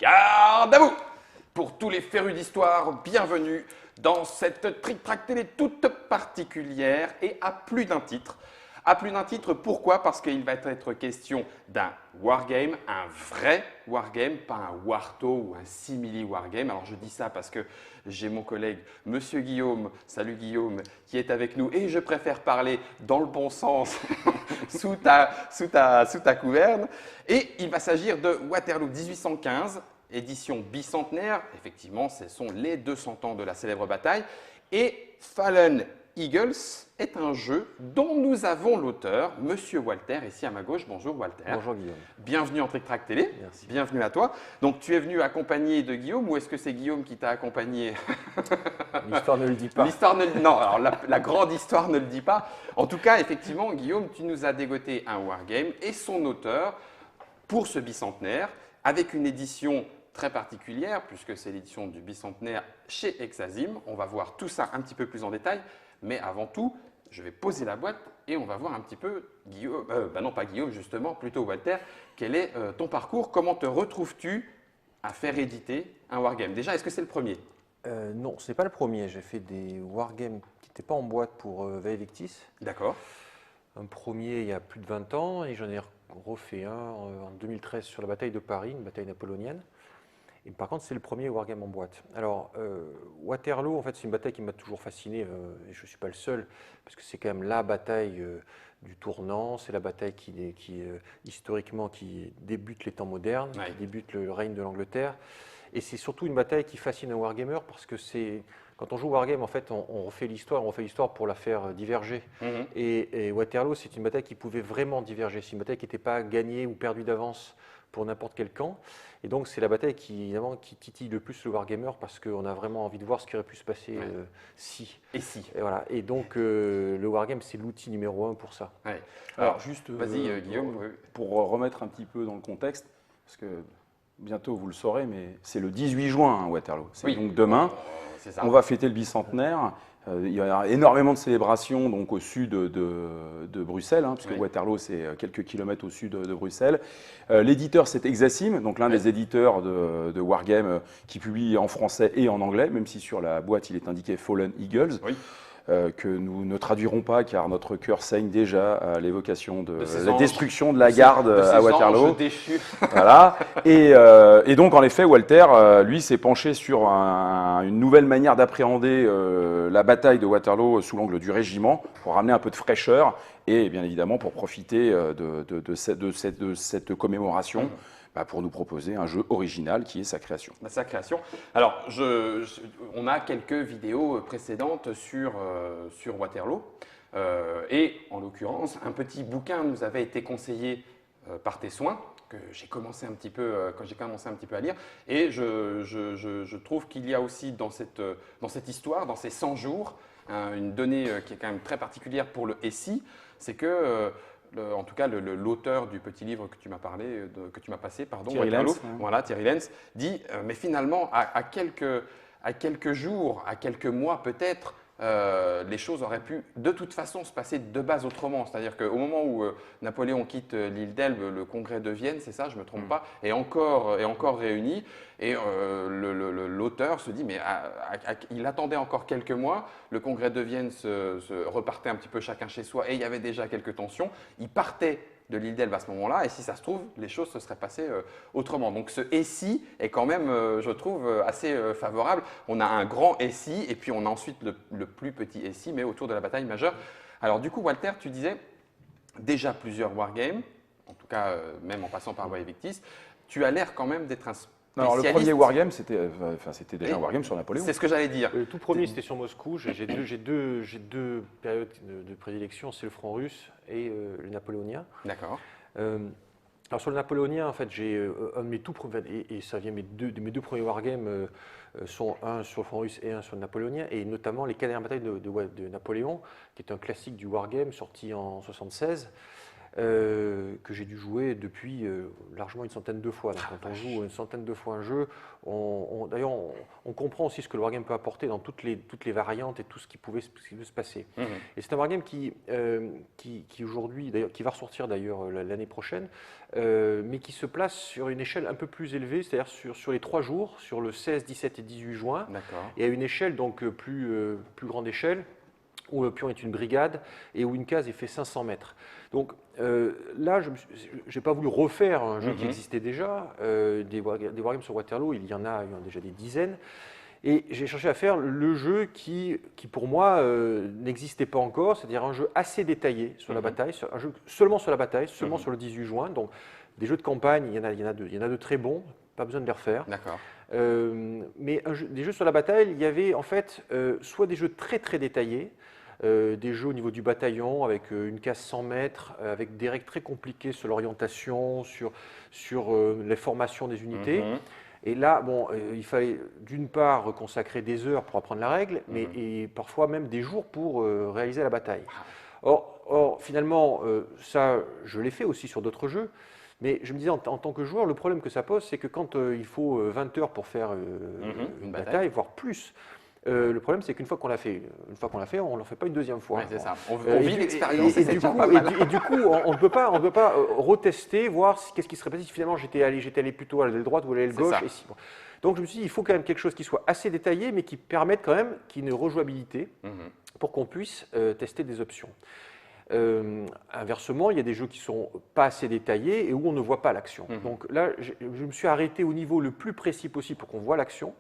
Garde à vous! Pour tous les férus d'histoire, bienvenue dans cette Trick Track Télé toute particulière et à plus d'un titre. À plus d'un titre, pourquoi? Parce qu'il va être question d'un wargame, un vrai wargame, pas un Warto ou un simili wargame. Alors je dis ça parce que j'ai mon collègue Monsieur Guillaume, salut Guillaume, qui est avec nous et je préfère parler dans le bon sens sous ta couverne. Et il va s'agir de Waterloo 1815, édition bicentenaire. Effectivement, ce sont les 200 ans de la célèbre bataille. Et Fallen Eagles est un jeu dont nous avons l'auteur, Monsieur Walter, ici à ma gauche. Bonjour Walter. Bonjour Guillaume. Bienvenue en Trick Track Télé. Merci. Bienvenue à toi. Donc tu es venu accompagné de Guillaume ou est-ce que c'est Guillaume qui t'a accompagné? L'histoire ne le dit pas. Non, alors la grande histoire ne le dit pas. En tout cas, effectivement, Guillaume, tu nous as dégoté un wargame et son auteur pour ce bicentenaire avec une édition très particulière puisque c'est l'édition du bicentenaire chez Exazim. On va voir tout ça un petit peu plus en détail. Mais avant tout, je vais poser la boîte et on va voir un petit peu, Guillaume, non pas Guillaume justement, plutôt Walter, quel est ton parcours? Comment te retrouves-tu à faire éditer un wargame? Déjà, est-ce que c'est le premier? Non, ce n'est pas le premier. J'ai fait des wargames qui n'étaient pas en boîte pour Vaevictis. D'accord. Un premier il y a plus de 20 ans et j'en ai refait un en 2013 sur la bataille de Paris, une bataille napoléonienne. Et par contre, c'est le premier wargame en boîte. Alors, Waterloo, en fait, c'est une bataille qui m'a toujours fasciné, et je ne suis pas le seul, parce que c'est quand même la bataille du tournant, c'est la bataille historiquement, qui débute les temps modernes, Ouais. qui débute le règne de l'Angleterre. Et c'est surtout une bataille qui fascine un wargamer, parce que quand on joue wargame, en fait, on refait l'histoire pour la faire diverger. Mhm. Et Waterloo, c'est une bataille qui pouvait vraiment diverger. C'est une bataille qui n'était pas gagnée ou perdue d'avance pour n'importe quel camp. Et donc, c'est la bataille qui titille le plus le wargamer parce qu'on a vraiment envie de voir ce qui aurait pu se passer si. Et si? Et voilà. Et donc, le wargame, c'est l'outil numéro 1 pour ça. Ouais. Alors juste vas-y Guillaume. pour remettre un petit peu dans le contexte, parce que bientôt vous le saurez, mais c'est le 18 juin Waterloo. C'est Oui. donc demain. C'est ça. On va fêter le bicentenaire. Il y aura énormément de célébrations donc, au sud de Bruxelles, puisque Oui. Waterloo c'est quelques kilomètres au sud de Bruxelles. L'éditeur c'est Exazim, donc l'un des éditeurs de Wargame qui publie en français et en anglais, même si sur la boîte il est indiqué Fallen Eagles. Oui. Que nous ne traduirons pas car notre cœur saigne déjà à l'évocation de ces la anges. destruction de la garde De ces à Waterloo. anges déchus. Voilà. Et donc, en effet, Walter, lui, s'est penché sur une nouvelle manière d'appréhender la bataille de Waterloo sous l'angle du régiment, pour ramener un peu de fraîcheur et bien évidemment pour profiter de cette commémoration. Pour nous proposer un jeu original qui est sa création. Sa création. Alors, on a quelques vidéos précédentes sur Waterloo. Et en l'occurrence, un petit bouquin nous avait été conseillé par tes soins, que j'ai commencé un petit peu, quand j'ai commencé un petit peu à lire. Et je trouve qu'il y a aussi dans cette histoire, dans ces 100 jours, une donnée qui est quand même très particulière pour le SI, c'est que en tout cas, l'auteur du petit livre que tu m'as parlé, que tu m'as passé, pardon, Thierry Waterloo, Lenz, hein. voilà, Thierry Lenz, dit, mais finalement, à quelques jours, à quelques mois peut-être, les choses auraient pu de toute façon se passer de base autrement. C'est-à-dire qu'au moment où Napoléon quitte l'île d'Elbe, le congrès de Vienne, c'est ça, je ne me trompe pas, est encore réuni. Et l'auteur se dit, mais il attendait encore quelques mois, le congrès de Vienne se repartait un petit peu chacun chez soi et il y avait déjà quelques tensions. Il partait de l'île d'Elbe à ce moment-là et si ça se trouve, les choses se seraient passées autrement. Donc ce SI est quand même, je trouve, assez favorable. On a un grand SI et puis on a ensuite le plus petit SI, mais autour de la bataille majeure. Alors du coup, Walter, tu disais déjà plusieurs wargames, en tout cas même en passant par Vaevictis. Tu as l'air quand même d'être un spécialiste. Alors, le premier wargame, c'était déjà un wargame sur Napoléon. C'est ce que j'allais dire. Le tout premier, c'était sur Moscou. J'ai deux périodes de prédilection, c'est le front russe et le napoléonien. D'accord. Alors sur le napoléonien, en fait, j'ai un de mes tout premiers, et ça vient mes deux premiers wargames sont un sur le front russe et un sur le napoléonien, et notamment les 4 dernières batailles de Napoléon, qui est un classique du wargame sorti en 1976. que j'ai dû jouer depuis largement une centaine de fois. Donc, quand on joue une centaine de fois un jeu, d'ailleurs, on comprend aussi ce que le wargame peut apporter dans toutes les variantes et tout ce qui pouvait se passer. Et c'est un wargame qui aujourd'hui, qui va ressortir d'ailleurs l'année prochaine, mais qui se place sur une échelle un peu plus élevée, c'est-à-dire sur les 3 jours, sur le 16, 17 et 18 juin, et à une échelle donc plus grande échelle, où le pion est une brigade et où une case est fait 500 mètres. Donc là, je n'ai pas voulu refaire un jeu qui existait déjà. Des wargames sur Waterloo, il y en a déjà des dizaines. Et j'ai cherché à faire le jeu qui pour moi, n'existait pas encore, c'est-à-dire un jeu assez détaillé sur la bataille, un jeu seulement sur la bataille, seulement sur le 18 juin. Donc des jeux de campagne, il y en a de très bons, pas besoin de les refaire. D'accord. Mais des jeux sur la bataille, il y avait en fait soit des jeux très très détaillés, des jeux au niveau du bataillon avec une case 100 mètres, avec des règles très compliquées sur l'orientation, sur les formations des unités. Et là, bon, il fallait d'une part consacrer des heures pour apprendre la règle, mais et parfois même des jours pour réaliser la bataille. Or finalement, ça, je l'ai fait aussi sur d'autres jeux. Mais je me disais, en tant que joueur, le problème que ça pose, c'est que quand il faut 20 heures pour faire une bataille, voire plus, le problème, c'est qu'une fois qu'on l'a fait, on ne l'en fait pas une deuxième fois. Ouais, c'est ça. On vit l'expérience. Et du coup, on ne peut pas retester, voir qu'est-ce qui serait passé si finalement j'étais allé plutôt à l'aile droite ou à l'aile gauche. Donc je me suis dit, il faut quand même quelque chose qui soit assez détaillé, mais qui permette quand même qu'il y ait une rejouabilité pour qu'on puisse tester des options. Inversement, il y a des jeux qui ne sont pas assez détaillés et où on ne voit pas l'action. Donc là, je me suis arrêté au niveau le plus précis possible pour qu'on voit l'action.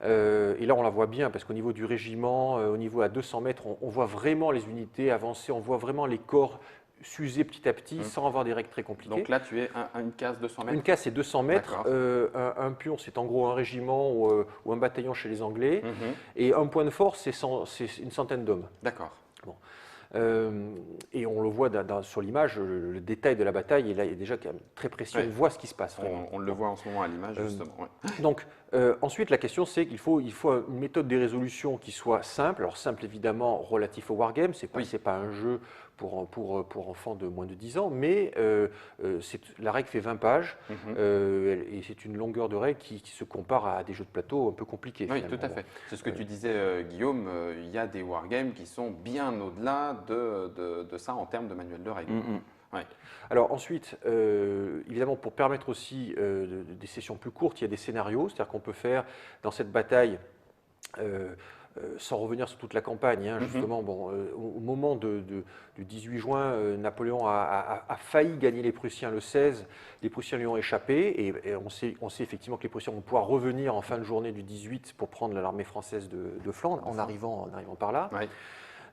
Et là, on la voit bien parce qu'au niveau du régiment, au niveau à 200 mètres, on voit vraiment les unités avancer, on voit vraiment les corps s'user petit à petit sans avoir des règles très compliquées. Donc là, tu es une case 200 mètres. Une case, c'est 200 mètres. Un pion, c'est en gros un régiment ou un bataillon chez les Anglais. Et un point de force, c'est une centaine d'hommes. D'accord. Bon. Et on le voit sur l'image, le détail de la bataille est déjà quand même très précis. On voit ce qui se passe. On le voit en ce moment à l'image, justement. Donc, ensuite, la question, c'est qu'il faut une méthode des résolutions qui soit simple. Alors, simple, évidemment, relatif au wargame. Ce n'est pas un jeu pour enfants de moins de 10 ans, mais la règle fait 20 pages et c'est une longueur de règle qui se compare à des jeux de plateau un peu compliqués. Oui, tout à fait. C'est ce que tu disais, Guillaume. Il y a des wargames qui sont bien au-delà de ça en termes de manuel de règles. Ouais. Alors ensuite, évidemment, pour permettre aussi des sessions plus courtes, il y a des scénarios, c'est-à-dire qu'on peut faire dans cette bataille, sans revenir sur toute la campagne, justement, au moment du 18 juin, Napoléon a failli gagner les Prussiens le 16, les Prussiens lui ont échappé, et on sait effectivement que les Prussiens vont pouvoir revenir en fin de journée du 18 pour prendre l'armée française de Flandre, en arrivant par là. Ouais.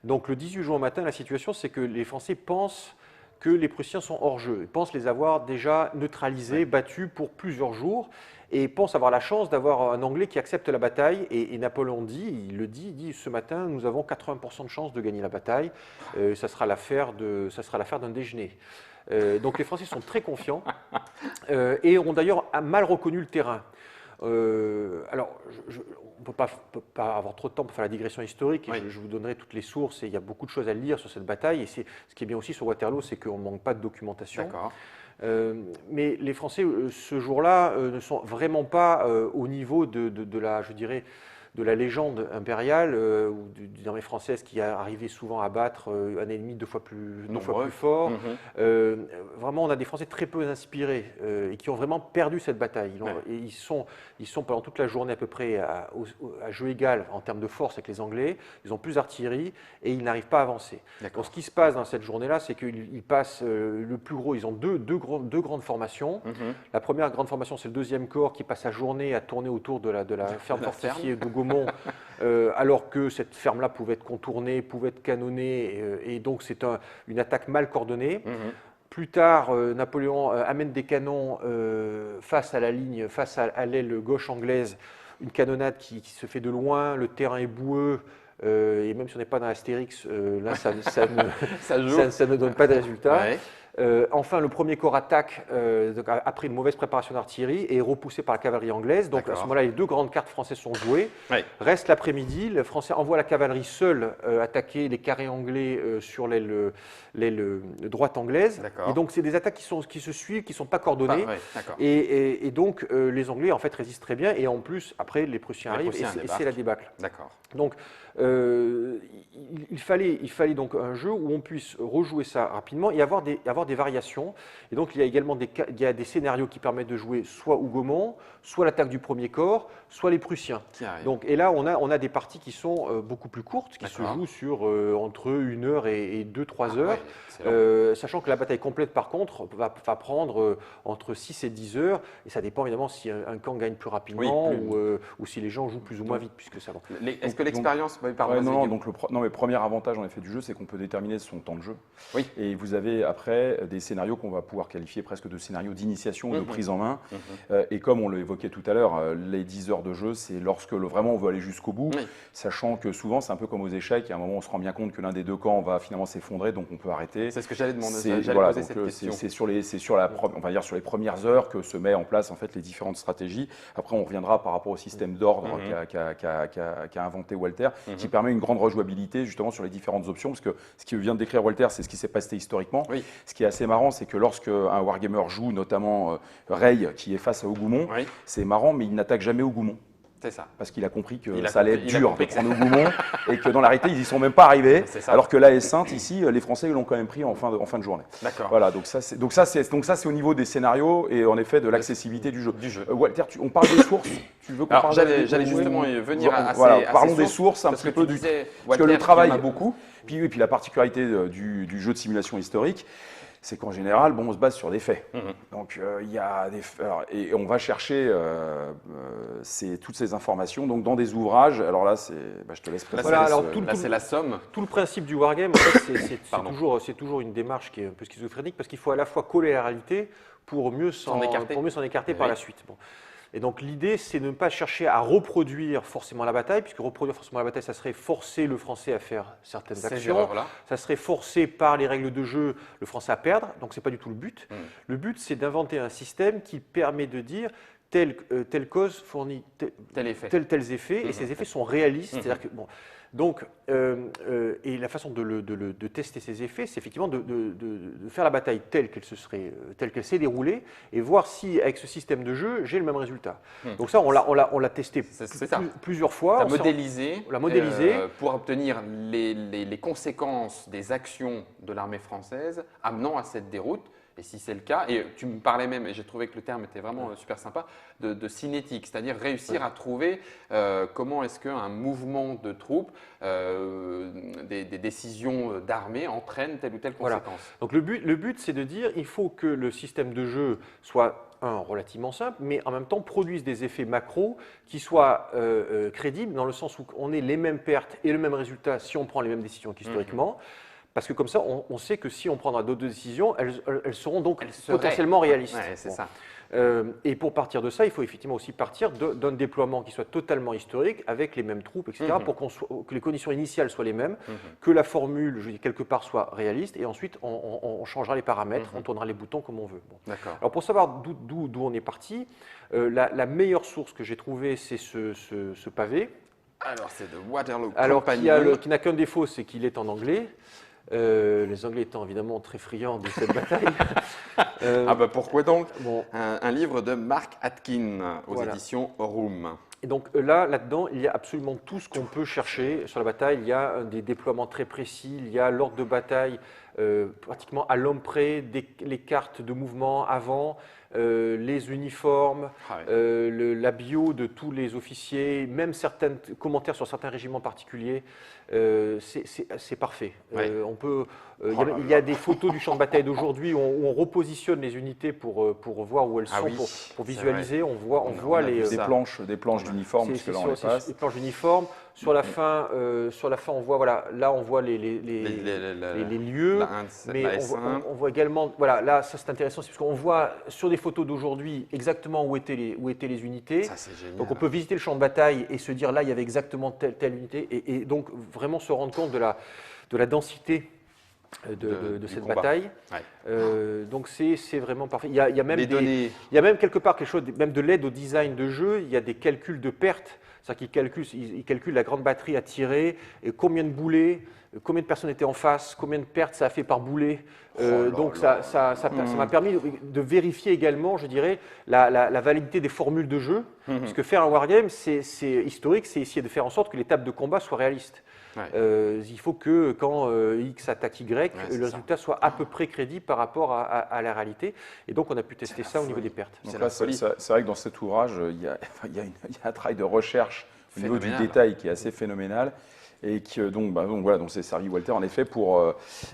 Donc le 18 juin au matin, la situation, c'est que les Français pensent que les Prussiens sont hors jeu. Ils pensent les avoir déjà neutralisés, battus pour plusieurs jours, et pensent avoir la chance d'avoir un Anglais qui accepte la bataille. Et Napoléon il dit ce matin, nous avons 80% de chances de gagner la bataille. Ça sera l'affaire d'un déjeuner. Donc les Français sont très confiants et ont d'ailleurs mal reconnu le terrain. Alors, on ne peut pas avoir trop de temps pour faire la digression historique. Je vous donnerai toutes les sources et il y a beaucoup de choses à lire sur cette bataille. Et ce qui est bien aussi sur Waterloo, c'est qu'on ne manque pas de documentation. Mais les Français, ce jour-là, ne sont vraiment pas au niveau de la légende impériale ou d'une armée française qui a arrivé souvent à battre un ennemi deux fois plus fort. Vraiment, on a des Français très peu inspirés et qui ont vraiment perdu cette bataille. Ils sont pendant toute la journée à peu près à jeu égal en termes de force avec les Anglais. Ils ont plus d'artillerie et ils n'arrivent pas à avancer. Donc, ce qui se passe dans cette journée-là, c'est qu'ils passent le plus gros. Ils ont deux grandes formations. La première grande formation, c'est le 2e corps qui passe sa journée à tourner autour de la ferme fortifiée de Gaumont. Alors que cette ferme-là pouvait être contournée, pouvait être canonnée, et donc c'est une attaque mal coordonnée. Plus tard, Napoléon amène des canons face à la ligne, face à l'aile gauche anglaise, une canonnade qui se fait de loin, le terrain est boueux, et même si on n'est pas dans Astérix, là ça ne donne pas de résultat. Enfin, le premier corps attaque donc, après une mauvaise préparation d'artillerie et est repoussé par la cavalerie anglaise. Donc à ce moment-là, les 2 grandes cartes françaises sont jouées. Oui. Reste l'après-midi, le Français envoie la cavalerie seule attaquer les carrés anglais sur l'aile droite anglaise. D'accord. Et donc c'est des attaques qui se suivent, qui ne sont pas coordonnées. Ouais, d'accord. Et donc les Anglais en fait résistent très bien. Et en plus, après, les Prussiens arrivent et c'est la débâcle. D'accord. Donc, il fallait donc un jeu où on puisse rejouer ça rapidement et avoir des variations. Et donc, il y a également des scénarios qui permettent de jouer soit Hougomont, soit l'attaque du premier corps, soit les Prussiens. Donc, et là, on a des parties qui sont beaucoup plus courtes, qui se jouent sur entre 1 heure et 2-3 heures. Sachant que la bataille complète, par contre, va prendre entre 6 et 10 heures. Et ça dépend évidemment si un camp gagne plus rapidement ou si les gens jouent plus ou moins vite, puisque ça va. Est-ce que l'expérience... Non, mais premier avantage en effet du jeu, c'est qu'on peut déterminer son temps de jeu. Oui. Et vous avez après des scénarios qu'on va pouvoir qualifier presque de scénarios d'initiation, de prise en main. Et comme on l'évoquait tout à l'heure, les 10 heures de jeu, c'est lorsque vraiment on veut aller jusqu'au bout, sachant que souvent c'est un peu comme aux échecs, à un moment on se rend bien compte que l'un des 2 camps va finalement s'effondrer, donc on peut arrêter. C'est ce que j'allais demander. C'est sur les premières heures que se met en place en fait les différentes stratégies. Après on reviendra par rapport au système d'ordre qu'a inventé Walter, qui permet une grande rejouabilité justement sur les différentes options, parce que ce qui vient de décrire Walter, c'est ce qui s'est passé historiquement. Oui. Ce qui est assez marrant, c'est que lorsque un wargamer joue, notamment Ray, qui est face à Hougomont, c'est marrant, mais il n'attaque jamais Hougomont. C'est ça. Parce qu'il a compris que ça allait être dur de prendre Hougomont et que dans la réalité, ils n'y sont même pas arrivés. Alors que la Haie-Sainte, ici, les Français l'ont quand même pris en fin de journée. D'accord. Voilà, donc ça, c'est au niveau des scénarios et en effet de l'accessibilité du jeu. Walter, on parle des sources. Tu veux qu'on parle J'allais justement venir à parlons des sources un petit peu parce que le travail beaucoup. Puis la particularité du jeu de simulation historique, c'est qu'en général, on se base sur des faits. Donc, il y a et on va chercher toutes ces informations donc, dans des ouvrages. Alors là, je te laisse présenter. Voilà, alors c'est la somme. Tout le principe du wargame, en fait, c'est toujours une démarche qui est un peu schizophrénique parce qu'il faut à la fois coller à la réalité pour mieux s'en écarter par la suite. Bon. Et donc l'idée, c'est de ne pas chercher à reproduire forcément la bataille, puisque reproduire forcément la bataille, ça serait forcer le Français à faire certaines actions, ça serait forcer par les règles de jeu le Français à perdre, donc ce n'est pas du tout le but. Le but, c'est d'inventer un système qui permet de dire telle cause fournit tels effets, et ces effets sont réalistes, c'est-à-dire que donc, et la façon de tester ces effets, c'est effectivement de faire la bataille telle qu'elle s'est déroulée et voir si, avec ce système de jeu, j'ai le même résultat. Donc ça, on l'a testé plusieurs fois. On l'a modélisé pour obtenir les conséquences des actions de l'armée française amenant à cette déroute. Et si c'est le cas, et tu me parlais même, et j'ai trouvé que le terme était vraiment super sympa, de cinétique, c'est-à-dire réussir à trouver comment est-ce qu'un mouvement de troupes, des décisions d'armée entraînent telle ou telle conséquence. Voilà. Donc le but, c'est de dire il faut que le système de jeu soit relativement simple, mais en même temps produise des effets macro qui soient crédibles, dans le sens où on ait les mêmes pertes et le même résultat si on prend les mêmes décisions qu'historiquement. Parce que comme ça, on sait que si on prendra d'autres décisions, elles seront donc potentiellement réalistes. Ouais, c'est ça. Et pour partir de ça, il faut effectivement aussi partir d'un déploiement qui soit totalement historique, avec les mêmes troupes, etc., pour que les conditions initiales soient les mêmes, que la formule, je dis quelque part, soit réaliste, et ensuite on changera les paramètres, on tournera les boutons comme on veut. Bon. Alors pour savoir d'où on est parti, la meilleure source que j'ai trouvée, c'est ce pavé. Alors c'est de Waterloo Companion. Qui n'a qu'un défaut, c'est qu'il est en anglais. Les Anglais étant évidemment très friands de cette bataille. Pourquoi donc un livre de Mark Atkin aux éditions Room. Et donc là-dedans, il y a absolument tout ce qu'on peut chercher sur la bataille. Il y a des déploiements très précis, il y a l'ordre de bataille pratiquement à l'homme près, les cartes de mouvement avant, les uniformes, la bio de tous les officiers, même certains commentaires sur certains régiments particuliers. C'est parfait. Il y a des photos du champ de bataille d'aujourd'hui où on repositionne les unités pour voir où elles sont, pour visualiser. On voit des planches d'uniformes. Des planches d'uniformes. Sur la fin, on voit là on voit les lieux, mais on voit également là ça c'est intéressant, c'est parce qu'on voit sur des photos d'aujourd'hui exactement où étaient les unités. Ça, c'est génial. Donc on peut visiter le champ de bataille et se dire là il y avait exactement telle unité et donc vraiment se rendre compte de la densité de du cette combat. bataille. Donc c'est vraiment parfait. Il y a même Les données. il y a même quelque part quelque chose, même de l'aide au design de jeu. Il y a des calculs de pertes. C'est-à-dire qu'ils calculent la grande batterie à tirer, et combien de boulets, combien de personnes étaient en face, combien de pertes ça a fait par boulet. Donc ça m'a permis de vérifier également, je dirais, la validité des formules de jeu. Parce que faire un wargame, c'est historique, c'est essayer de faire en sorte que les tables de combat soient réalistes. Il faut que quand X attaque Y, le résultat soit à peu près crédible par rapport à la réalité. Et donc on a pu tester ça au niveau des pertes. Donc là, c'est vrai que dans cet ouvrage, il y a un travail de recherche au niveau du détail qui est assez phénoménal. Et qui, donc c'est servi Walter en effet pour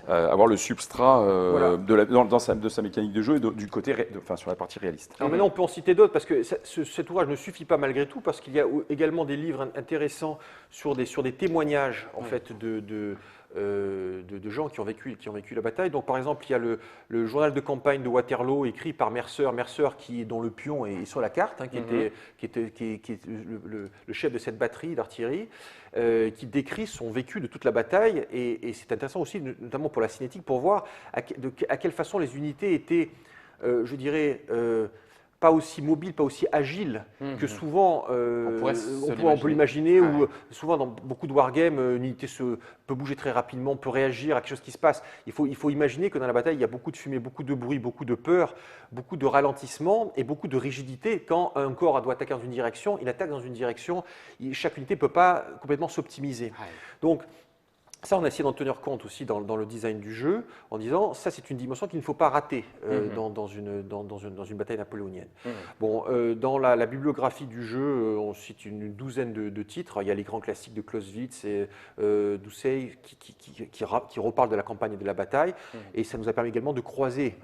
avoir le substrat de sa mécanique de jeu et du côté, sur la partie réaliste. Alors maintenant on peut en citer d'autres parce que cet ouvrage ne suffit pas malgré tout, parce qu'il y a également des livres intéressants sur des témoignages en fait de gens qui ont vécu la bataille. Donc par exemple il y a le journal de campagne de Waterloo écrit par Mercer, dont le pion est sur la carte, qui est le chef de cette batterie d'artillerie. Qui décrit son vécu de toute la bataille, et c'est intéressant aussi, notamment pour la cinétique, pour voir à quelle façon les unités étaient, je dirais, pas aussi mobiles, pas aussi agiles que souvent on peut l'imaginer, ou souvent dans beaucoup de wargames, une unité peut bouger très rapidement, peut réagir à quelque chose qui se passe. Il faut imaginer que dans la bataille, il y a beaucoup de fumée, beaucoup de bruit, beaucoup de peur, beaucoup de ralentissement et beaucoup de rigidité. Quand un corps doit attaquer dans une direction, il attaque dans une direction, chaque unité ne peut pas complètement s'optimiser. Donc, ça, on a essayé d'en tenir compte aussi dans le design du jeu, en disant ça, c'est une dimension qu'il ne faut pas rater dans une bataille napoléonienne. Bon, dans la bibliographie du jeu, on cite une douzaine de titres. Il y a les grands classiques de Clausewitz et Doucet qui reparlent de la campagne et de la bataille. Et ça nous a permis également de croiser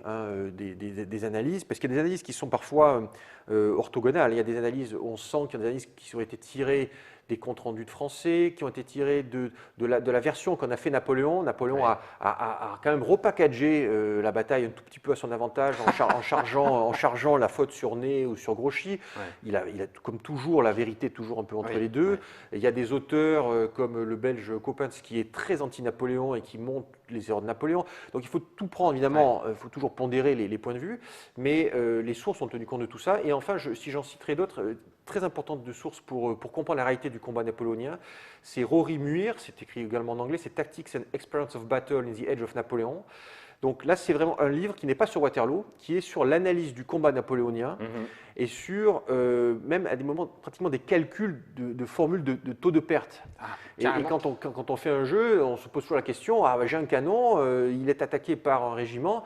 des analyses, parce qu'il y a des analyses qui sont parfois orthogonales. Il y a des analyses où on sent qu'il y a des analyses qui ont été tirées des comptes rendus de français, qui ont été tirés de la version qu'en a fait Napoléon. Napoléon a quand même repackagé la bataille un tout petit peu à son avantage en chargeant la faute sur Ney ou sur Grouchy. Il a, comme toujours, la vérité toujours un peu entre les deux. Il y a des auteurs comme le Belge Coppens qui est très anti-Napoléon et qui montre les erreurs de Napoléon. Donc il faut tout prendre, évidemment, il faut toujours pondérer les points de vue, mais les sources ont tenu compte de tout ça. Et enfin, si j'en citerai d'autres, très importantes de sources pour comprendre la réalité du combat napoléonien, c'est Rory Muir, c'est écrit également en anglais, c'est Tactics and Experience of Battle in the Age of Napoleon. Donc là, c'est vraiment un livre qui n'est pas sur Waterloo, qui est sur l'analyse du combat napoléonien et sur même à des moments pratiquement des calculs de formules de taux de perte. Et quand on fait un jeu, on se pose toujours la question, j'ai un canon, il est attaqué par un régiment,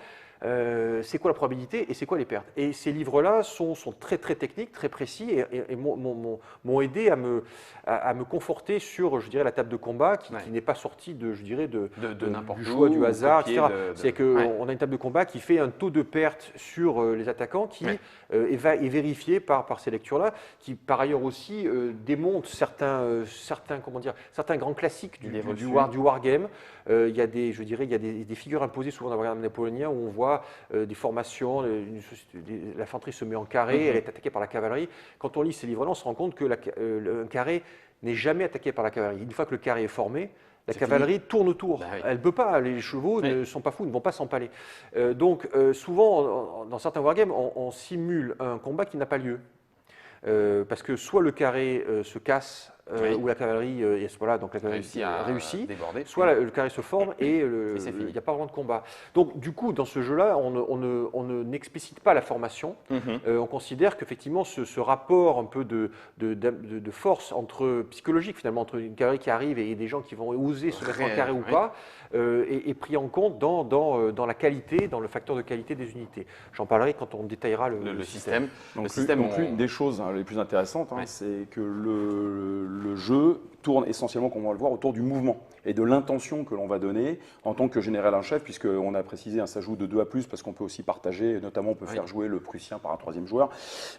c'est quoi la probabilité et c'est quoi les pertes? Et ces livres-là sont très très techniques, très précis et m'ont aidé à me conforter sur, je dirais, la table de combat qui n'est pas sortie de n'importe du choix, du hasard, etc. C'est qu'on a une table de combat qui fait un taux de perte sur les attaquants qui est vérifié par ces lectures-là, qui par ailleurs aussi démontent certains grands classiques du wargame. Il y a des figures imposées souvent dans le wargame napoléonien où on voit des formations, l'infanterie se met en carré, elle est attaquée par la cavalerie. Quand on lit ces livres-là, on se rend compte que un carré n'est jamais attaqué par la cavalerie. Une fois que le carré est formé, la cavalerie tourne autour. Elle ne peut pas, les chevaux ne sont pas fous, ils ne vont pas s'empaler. Donc souvent, dans certains wargames, on simule un combat qui n'a pas lieu. Parce que soit le carré se casse, ou la cavalerie, donc la cavalerie réussit, soit le carré se forme et il n'y a pas vraiment de combat. Donc du coup, dans ce jeu-là, on n'explicite pas la formation. On considère qu'effectivement, ce rapport un peu de force psychologique finalement, entre une cavalerie qui arrive et des gens qui vont oser se mettre en carré ou pas, est pris en compte dans la qualité, dans le facteur de qualité des unités. J'en parlerai quand on détaillera le système. Donc une des choses les plus intéressantes, c'est que le jeu tourne essentiellement, comme on va le voir, autour du mouvement et de l'intention que l'on va donner en tant que général en chef, puisqu'on a précisé un s'ajout de 2 à plus, parce qu'on peut aussi partager, notamment on peut faire jouer le Prussien par un 3e joueur,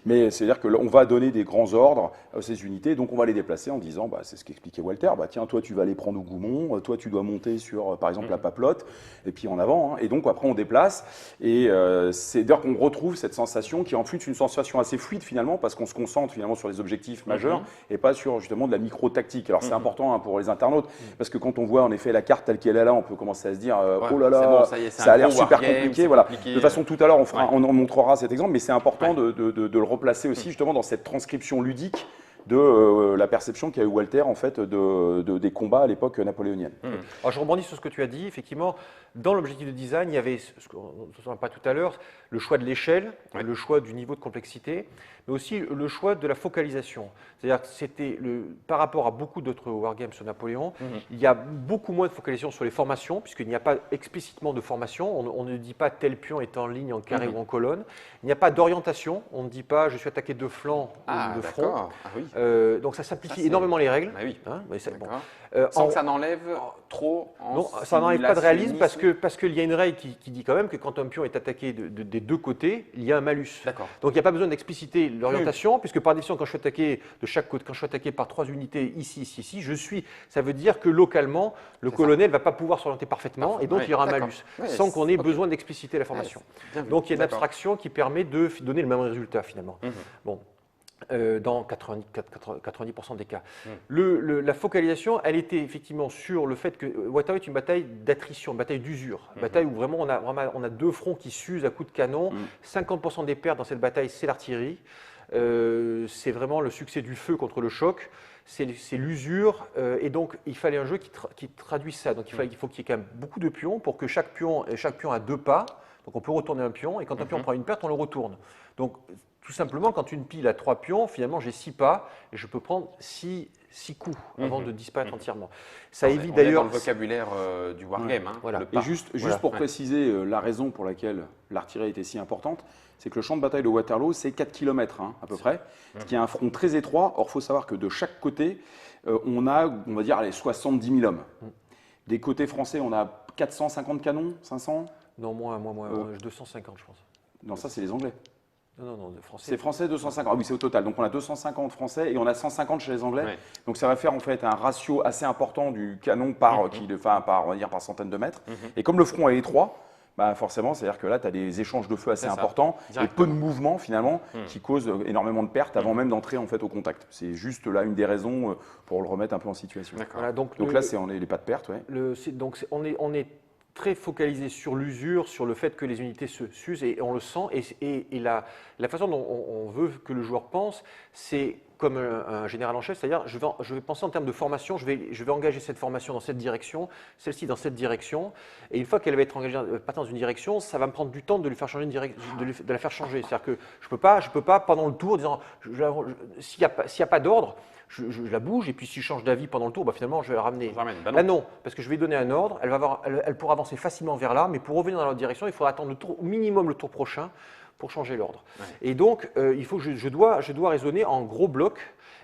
mais c'est-à-dire qu'on va donner des grands ordres à ces unités, donc on va les déplacer en disant, c'est ce qu'expliquait Walter, tiens, toi tu vas aller prendre au Goumont, toi tu dois monter sur, par exemple, la Papelotte, et puis en avant, et donc après on déplace, et c'est d'ailleurs qu'on retrouve cette sensation qui est en plus une sensation assez fluide finalement, parce qu'on se concentre finalement sur les objectifs majeurs, et pas sur justement vraiment de la micro-tactique. Alors c'est important pour les internautes, parce que quand on voit en effet la carte telle qu'elle est là, on peut commencer à se dire oh là là, bon, ça y est, ça a l'air gros super wargame, compliqué. Voilà. De toute façon, tout à l'heure, on montrera cet exemple, mais c'est important de le replacer aussi justement dans cette transcription ludique de la perception qu'a eu Walter en fait des combats à l'époque napoléonienne. Alors, je rebondis sur ce que tu as dit. Effectivement, dans l'objectif de design, il y avait, ce qu'on ne pas tout à l'heure, le choix de l'échelle, le choix du niveau de complexité, mais aussi le choix de la focalisation. C'est-à-dire que c'était par rapport à beaucoup d'autres wargames sur Napoléon, il y a beaucoup moins de focalisation sur les formations, puisqu'il n'y a pas explicitement de formation. On ne dit pas tel pion est en ligne, en carré ou en colonne. Il n'y a pas d'orientation. On ne dit pas je suis attaqué de flanc ou de front. Donc ça simplifie énormément les règles. Oui. Hein, mais sans que ça n'enlève trop en non, ça n'enlève pas de réalisme parce qu'il y a une règle qui dit quand même que quand un pion est attaqué des deux côtés, il y a un malus. Donc il n'y a pas besoin d'expliciter l'orientation, puisque par définition, quand je suis attaqué de chaque côté, quand je suis attaqué par 3 unités ici, ça veut dire que localement, le colonel ne va pas pouvoir s'orienter parfaitement, et donc il y aura un malus, sans qu'on ait besoin d'expliciter la formation. Donc il y a une abstraction qui permet de donner le même résultat finalement. Bon. Dans 90% des cas. La focalisation, elle était effectivement sur le fait que Waterloo est une bataille d'attrition, une bataille d'usure, une bataille où vraiment on a deux fronts qui s'usent à coups de canon. 50% des pertes dans cette bataille, c'est l'artillerie. C'est vraiment le succès du feu contre le choc. C'est l'usure, et donc il fallait un jeu qui traduise ça. Donc il faut qu'il y ait quand même beaucoup de pions pour que chaque pion a 2 pas. Donc on peut retourner un pion, et quand un pion prend une perte, on le retourne. Donc tout simplement, quand une pile a 3 pions, finalement j'ai 6 pas, et je peux prendre 6 coups avant de disparaître entièrement. Ça évite d'ailleurs dans le vocabulaire du wargame. Voilà. Et juste pour préciser la raison pour laquelle l'artillerie était si importante, c'est que le champ de bataille de Waterloo, c'est 4 km à peu près, ce qui est un front très étroit. Or, il faut savoir que de chaque côté, on a, on va dire, les 70 000 hommes. Des côtés français, on a 450 canons, 500 ? Non, moins, 250 je pense. Non, ça c'est les Anglais. Non, français. C'est français 250. Ah oui, c'est au total. Donc on a 250 français et on a 150 chez les Anglais. Donc ça va faire en fait un ratio assez important du canon par centaine de mètres. Et comme le front est étroit, bah forcément, c'est-à-dire que là, tu as des échanges de feu assez importants et peu de mouvements finalement qui causent énormément de pertes avant même d'entrer en fait au contact. C'est juste là une des raisons pour le remettre un peu en situation. Voilà, donc là, c'est les pas de perte. Donc on est très focalisé sur l'usure, sur le fait que les unités se s'usent, et on le sent. Et la façon dont on veut que le joueur pense, c'est comme un général en chef, c'est-à-dire je vais penser en termes de formation, je vais engager cette formation dans cette direction, celle-ci dans cette direction, et une fois qu'elle va être engagée dans une direction, ça va me prendre du temps de lui faire changer de la faire changer. C'est-à-dire que je peux pas pendant le tour, disant s'il n'y a pas d'ordre, je la bouge, et puis si je change d'avis pendant le tour, finalement je vais la ramener. Là non, parce que je vais donner un ordre, elle pourra avancer facilement vers là, mais pour revenir dans l'autre direction, il faudra attendre au minimum le tour prochain pour changer l'ordre. Et donc, il faut que je dois raisonner en gros blocs,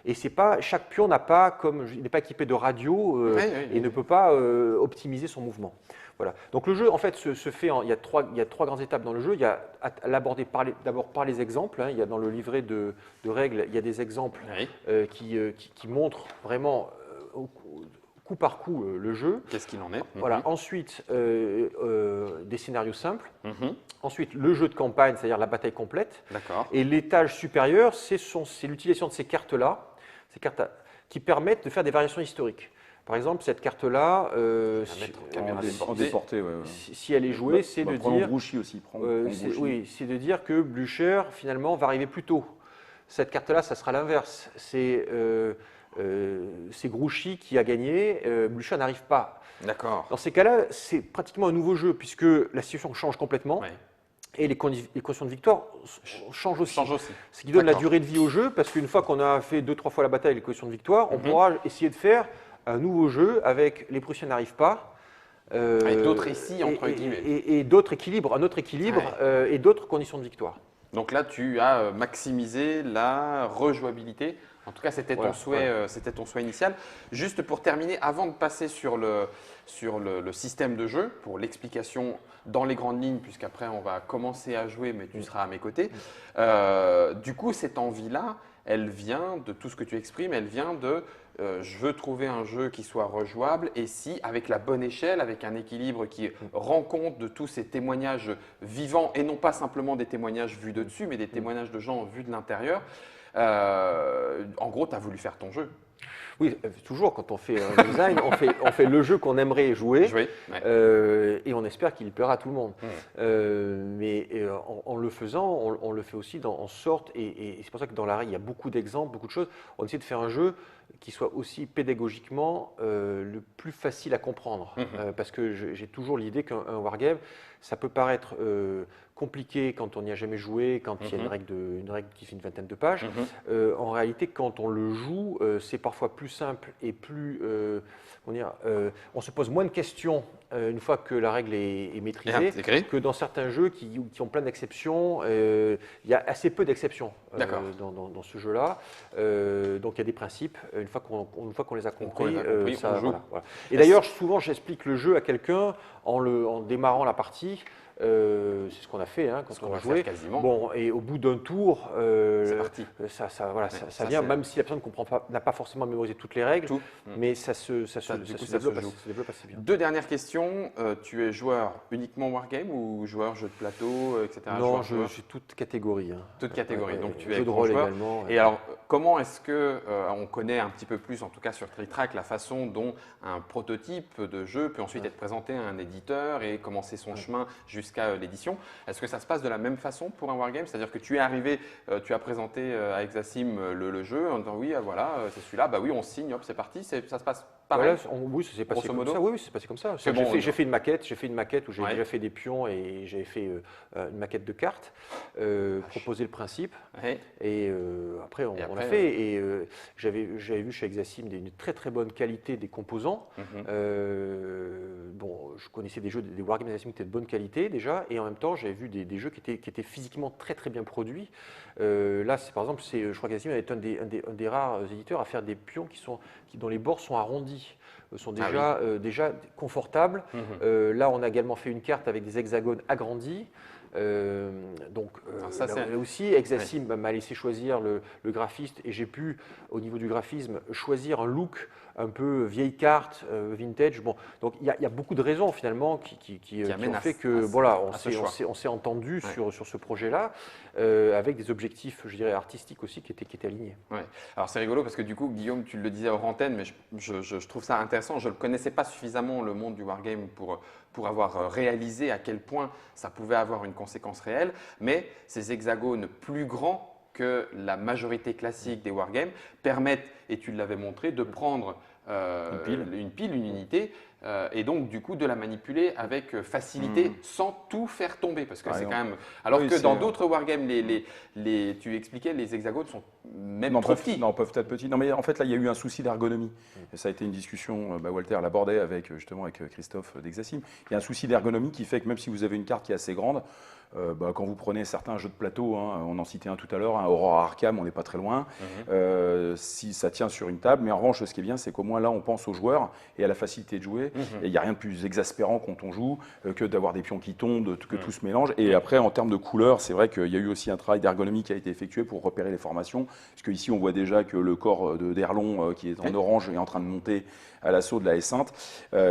et c'est pas, chaque pion n'est pas équipé de radio et ne peut pas optimiser son mouvement. Voilà. Donc le jeu en fait se fait il y a trois grandes étapes dans le jeu. Il y a à l'aborder d'abord par les exemples. Il y a dans le livret de règles, il y a des exemples qui montrent vraiment coup par coup le jeu. Qu'est-ce qu'il en est? Voilà. Ensuite, des scénarios simples. Ensuite, le jeu de campagne, c'est-à-dire la bataille complète. Et l'étage supérieur, c'est l'utilisation de ces cartes-là, qui permettent de faire des variations historiques. Par exemple, cette carte-là, si elle est jouée, c'est de dire, Grouchy aussi, c'est de dire que Blücher finalement va arriver plus tôt. Cette carte-là, ça sera l'inverse. C'est Grouchy qui a gagné, Blücher n'arrive pas. Dans ces cas-là, c'est pratiquement un nouveau jeu puisque la situation change complètement. Et les conditions de victoire changent aussi. Ce qui donne la durée de vie au jeu, parce qu'une fois qu'on a fait 2-3 fois la bataille, les conditions de victoire, on pourra essayer de faire un nouveau jeu avec les Prussiens n'arrivent pas. Avec d'autres récits, entre guillemets. Et d'autres équilibres, un autre équilibre et d'autres conditions de victoire. Donc là, tu as maximisé la rejouabilité. En tout cas, c'était ton souhait initial. Juste pour terminer, avant de passer sur le système de jeu, pour l'explication dans les grandes lignes, puisqu'après on va commencer à jouer, mais tu seras à mes côtés. Du coup, cette envie-là, elle vient de tout ce que tu exprimes, elle vient de je veux trouver un jeu qui soit rejouable, et si, avec la bonne échelle, avec un équilibre qui rend compte de tous ces témoignages vivants, et non pas simplement des témoignages vus de dessus, mais des témoignages de gens vus de l'intérieur. En gros, tu as voulu faire ton jeu. Oui, toujours, quand on fait un design, on fait le jeu qu'on aimerait jouer. Et on espère qu'il plaira à tout le monde. Mais en le faisant, on le fait aussi en sorte, et c'est pour ça que dans la règle, il y a beaucoup d'exemples, beaucoup de choses. On essaie de faire un jeu qui soit aussi pédagogiquement le plus facile à comprendre. Parce que j'ai toujours l'idée qu'un wargame, ça peut paraître compliqué quand on n'y a jamais joué, quand il y a une règle qui fait une vingtaine de pages. En réalité, quand on le joue, c'est parfois plus simple et plus... on se pose moins de questions une fois que la règle est maîtrisée que dans certains jeux qui ont plein d'exceptions. Il y a assez peu d'exceptions dans ce jeu-là. Donc il y a des principes. Une fois qu'on les a compris, on joue. Voilà. Et d'ailleurs, souvent, j'explique le jeu à quelqu'un en démarrant la partie. C'est ce qu'on a fait quand on a joué. Bon, et au bout d'un tour, ça vient, même si la personne n'a pas forcément mémorisé toutes les règles, mais ça se développe assez bien. Deux dernières questions. Tu es joueur uniquement wargame ou joueur jeu de plateau, etc. Non, je suis toute catégorie. Toute catégorie. Donc tu es jeu de rôle également. Et alors, comment est-ce que on connaît un petit peu plus, en tout cas sur Trick-Track, la façon dont un prototype de jeu peut ensuite être présenté à un éditeur et commencer son chemin jusqu'à l'édition. Est-ce que ça se passe de la même façon pour un wargame? C'est-à-dire que tu es arrivé, tu as présenté à Exasim le jeu en disant oui, voilà, c'est celui-là, bah oui, on signe, hop, c'est parti. Ça se passe pareil. Oui, ça s'est passé comme ça. Oui, c'est passé comme ça. J'ai fait une maquette où j'ai déjà fait des pions et j'avais fait une maquette de cartes, proposé le principe et après on l'a fait. Et j'avais vu chez Exasim une très très bonne qualité des composants. Bon, je connaissais des jeux, des wargames Exasim qui étaient de bonne qualité déjà, et en même temps j'avais vu des jeux qui étaient physiquement très très bien produits. Là, par exemple, je crois qu'Exasim est un des rares éditeurs à faire des pions dont les bords sont arrondis, sont déjà confortables. Là, on a également fait une carte avec des hexagones agrandis. Là aussi, Exasim m'a laissé choisir le graphiste et j'ai pu, au niveau du graphisme, choisir un look un peu vieille carte, vintage. Bon, donc il y a beaucoup de raisons finalement qui ont fait que on s'est entendu sur ce projet-là avec des objectifs, je dirais, artistiques aussi qui étaient alignés. Ouais. Alors c'est rigolo parce que du coup, Guillaume, tu le disais hors antenne, mais je trouve ça intéressant. Je ne connaissais pas suffisamment le monde du wargame pour avoir réalisé à quel point ça pouvait avoir une conséquence réelle, mais ces hexagones plus grands que la majorité classique des wargames permettent, et tu l'avais montré, de prendre une unité, et donc du coup de la manipuler avec facilité sans tout faire tomber, parce que c'est quand même… Alors que dans d'autres wargames, tu expliquais, les hexagones sont même trop petits. Non, peuvent être petits. Non, mais en fait là, il y a eu un souci d'ergonomie. Ça a été une discussion, Walter l'abordait avec Christophe d'Exasim. Il y a un souci d'ergonomie qui fait que même si vous avez une carte qui est assez grande, quand vous prenez certains jeux de plateau, on en citait un tout à l'heure, Aurora Arkham, on n'est pas très loin, si ça tient sur une table, mais en revanche, ce qui est bien, c'est qu'au moins là, on pense aux joueurs et à la facilité de jouer. Et il n'y a rien de plus exaspérant quand on joue que d'avoir des pions qui tombent, que tout se mélange. Et après, en termes de couleurs, c'est vrai qu'il y a eu aussi un travail d'ergonomie qui a été effectué pour repérer les formations, puisque ici, on voit déjà que le corps d'Erlon, qui est en orange, est en train de monter à l'assaut de la S-Sainte,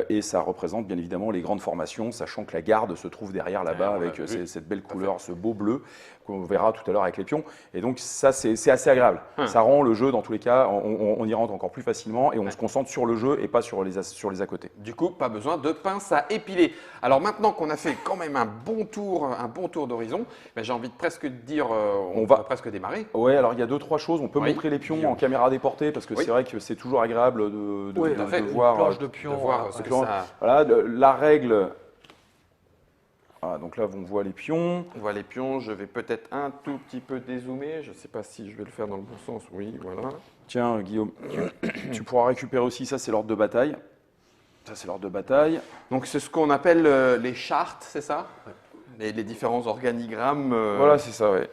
et ça représente bien évidemment les grandes formations, sachant que la garde se trouve derrière là-bas avec cette belle couleur, ce beau bleu qu'on verra tout à l'heure avec les pions. Et donc ça, c'est assez agréable. Ça rend le jeu, dans tous les cas, on y rentre encore plus facilement et on se concentre sur le jeu et pas sur les à côté. Du coup, pas besoin de pince à épiler. Alors maintenant qu'on a fait quand même un bon tour d'horizon, j'ai envie de presque dire, on va presque démarrer. Oui, alors il y a 2-trois choses. On peut montrer les pions en caméra déportée parce que c'est vrai que c'est toujours agréable de voir. Une planche de pions. Voilà, la règle. Voilà, donc là, on voit les pions. On voit les pions. Je vais peut-être un tout petit peu dézoomer. Je ne sais pas si je vais le faire dans le bon sens. Oui, voilà. Tiens, Guillaume, tu pourras récupérer aussi ça, c'est l'ordre de bataille. Ça, c'est l'ordre de bataille. Donc, c'est ce qu'on appelle les chartes, c'est ça? Les différents organigrammes. Voilà, c'est ça, ouais.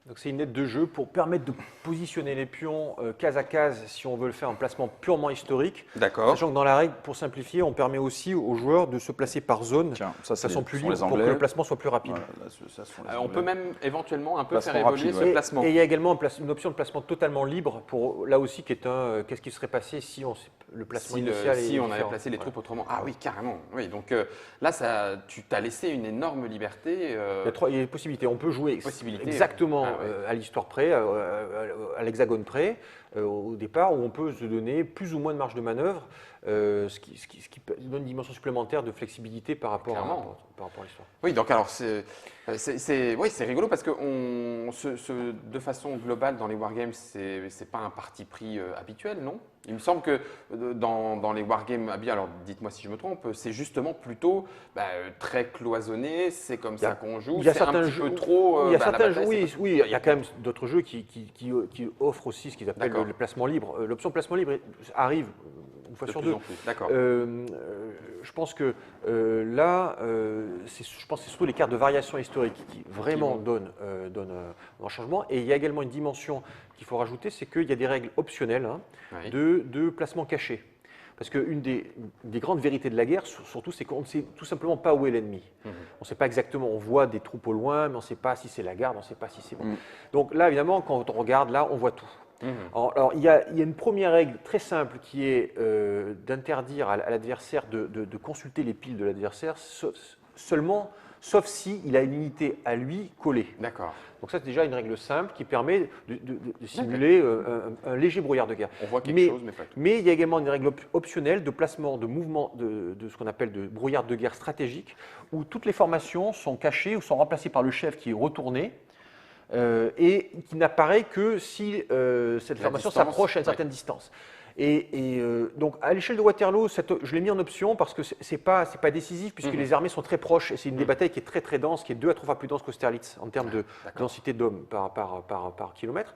Donc c'est une aide de jeu pour permettre de positionner les pions case à case si on veut le faire en placement purement historique. D'accord. Sachant que dans la règle, pour simplifier, on permet aussi aux joueurs de se placer par zone. Tiens, ça façon plus libre pour que le placement soit plus rapide. Voilà, on peut même éventuellement un peu faire évoluer ce placement. Et il y a également une option de placement totalement libre pour là aussi qui est qu'est-ce qui serait passé si le placement initial si on avait placé les troupes autrement. Ah oui, carrément. Oui, donc là, tu t'as laissé une énorme liberté. Il y a des possibilités. On peut jouer exactement à l'histoire près, à l'hexagone près. au départ, où on peut se donner plus ou moins de marge de manœuvre, ce qui donne une dimension supplémentaire de flexibilité par rapport à l'histoire. Oui, donc alors oui, c'est rigolo parce que de façon globale dans les wargames, c'est pas un parti pris habituel, non? Il me semble que dans les wargames habituels, alors dites-moi si je me trompe, c'est justement plutôt très cloisonné, c'est comme ça qu'on joue, c'est un petit peu trop. Il y a certains jeux, oui, il y a quand même d'autres jeux qui offrent aussi ce qu'ils appellent le placement libre. L'option placement libre arrive une fois sur deux. D'accord. Je pense que là, je pense que c'est surtout les cartes de variation historique qui vraiment donnent un changement. Et il y a également une dimension qu'il faut rajouter, c'est qu'il y a des règles optionnelles de placement caché. Parce qu'une des grandes vérités de la guerre, surtout, c'est qu'on ne sait tout simplement pas où est l'ennemi. On ne sait pas exactement, on voit des troupes au loin, mais on ne sait pas si c'est la garde, on ne sait pas si c'est bon. Donc là, évidemment, quand on regarde, là, on voit tout. Alors, il y a une première règle très simple qui est d'interdire à l'adversaire de consulter les piles de l'adversaire sauf si il a une unité à lui collée. D'accord. Donc ça, c'est déjà une règle simple qui permet de simuler un léger brouillard de guerre. On voit quelque chose, mais pas tout. Mais il y a également une règle optionnelle de placement de mouvement de ce qu'on appelle de brouillard de guerre stratégique, où toutes les formations sont cachées ou sont remplacées par le chef qui est retourné. Et qui n'apparaît que si cette formation s'approche à une certaine distance. Et donc, à l'échelle de Waterloo, je l'ai mis en option parce que ce n'est pas décisif puisque les armées sont très proches et c'est une des batailles qui est très très dense, qui est 2 à 3 fois plus dense qu'Austerlitz en termes de densité d'hommes par kilomètre.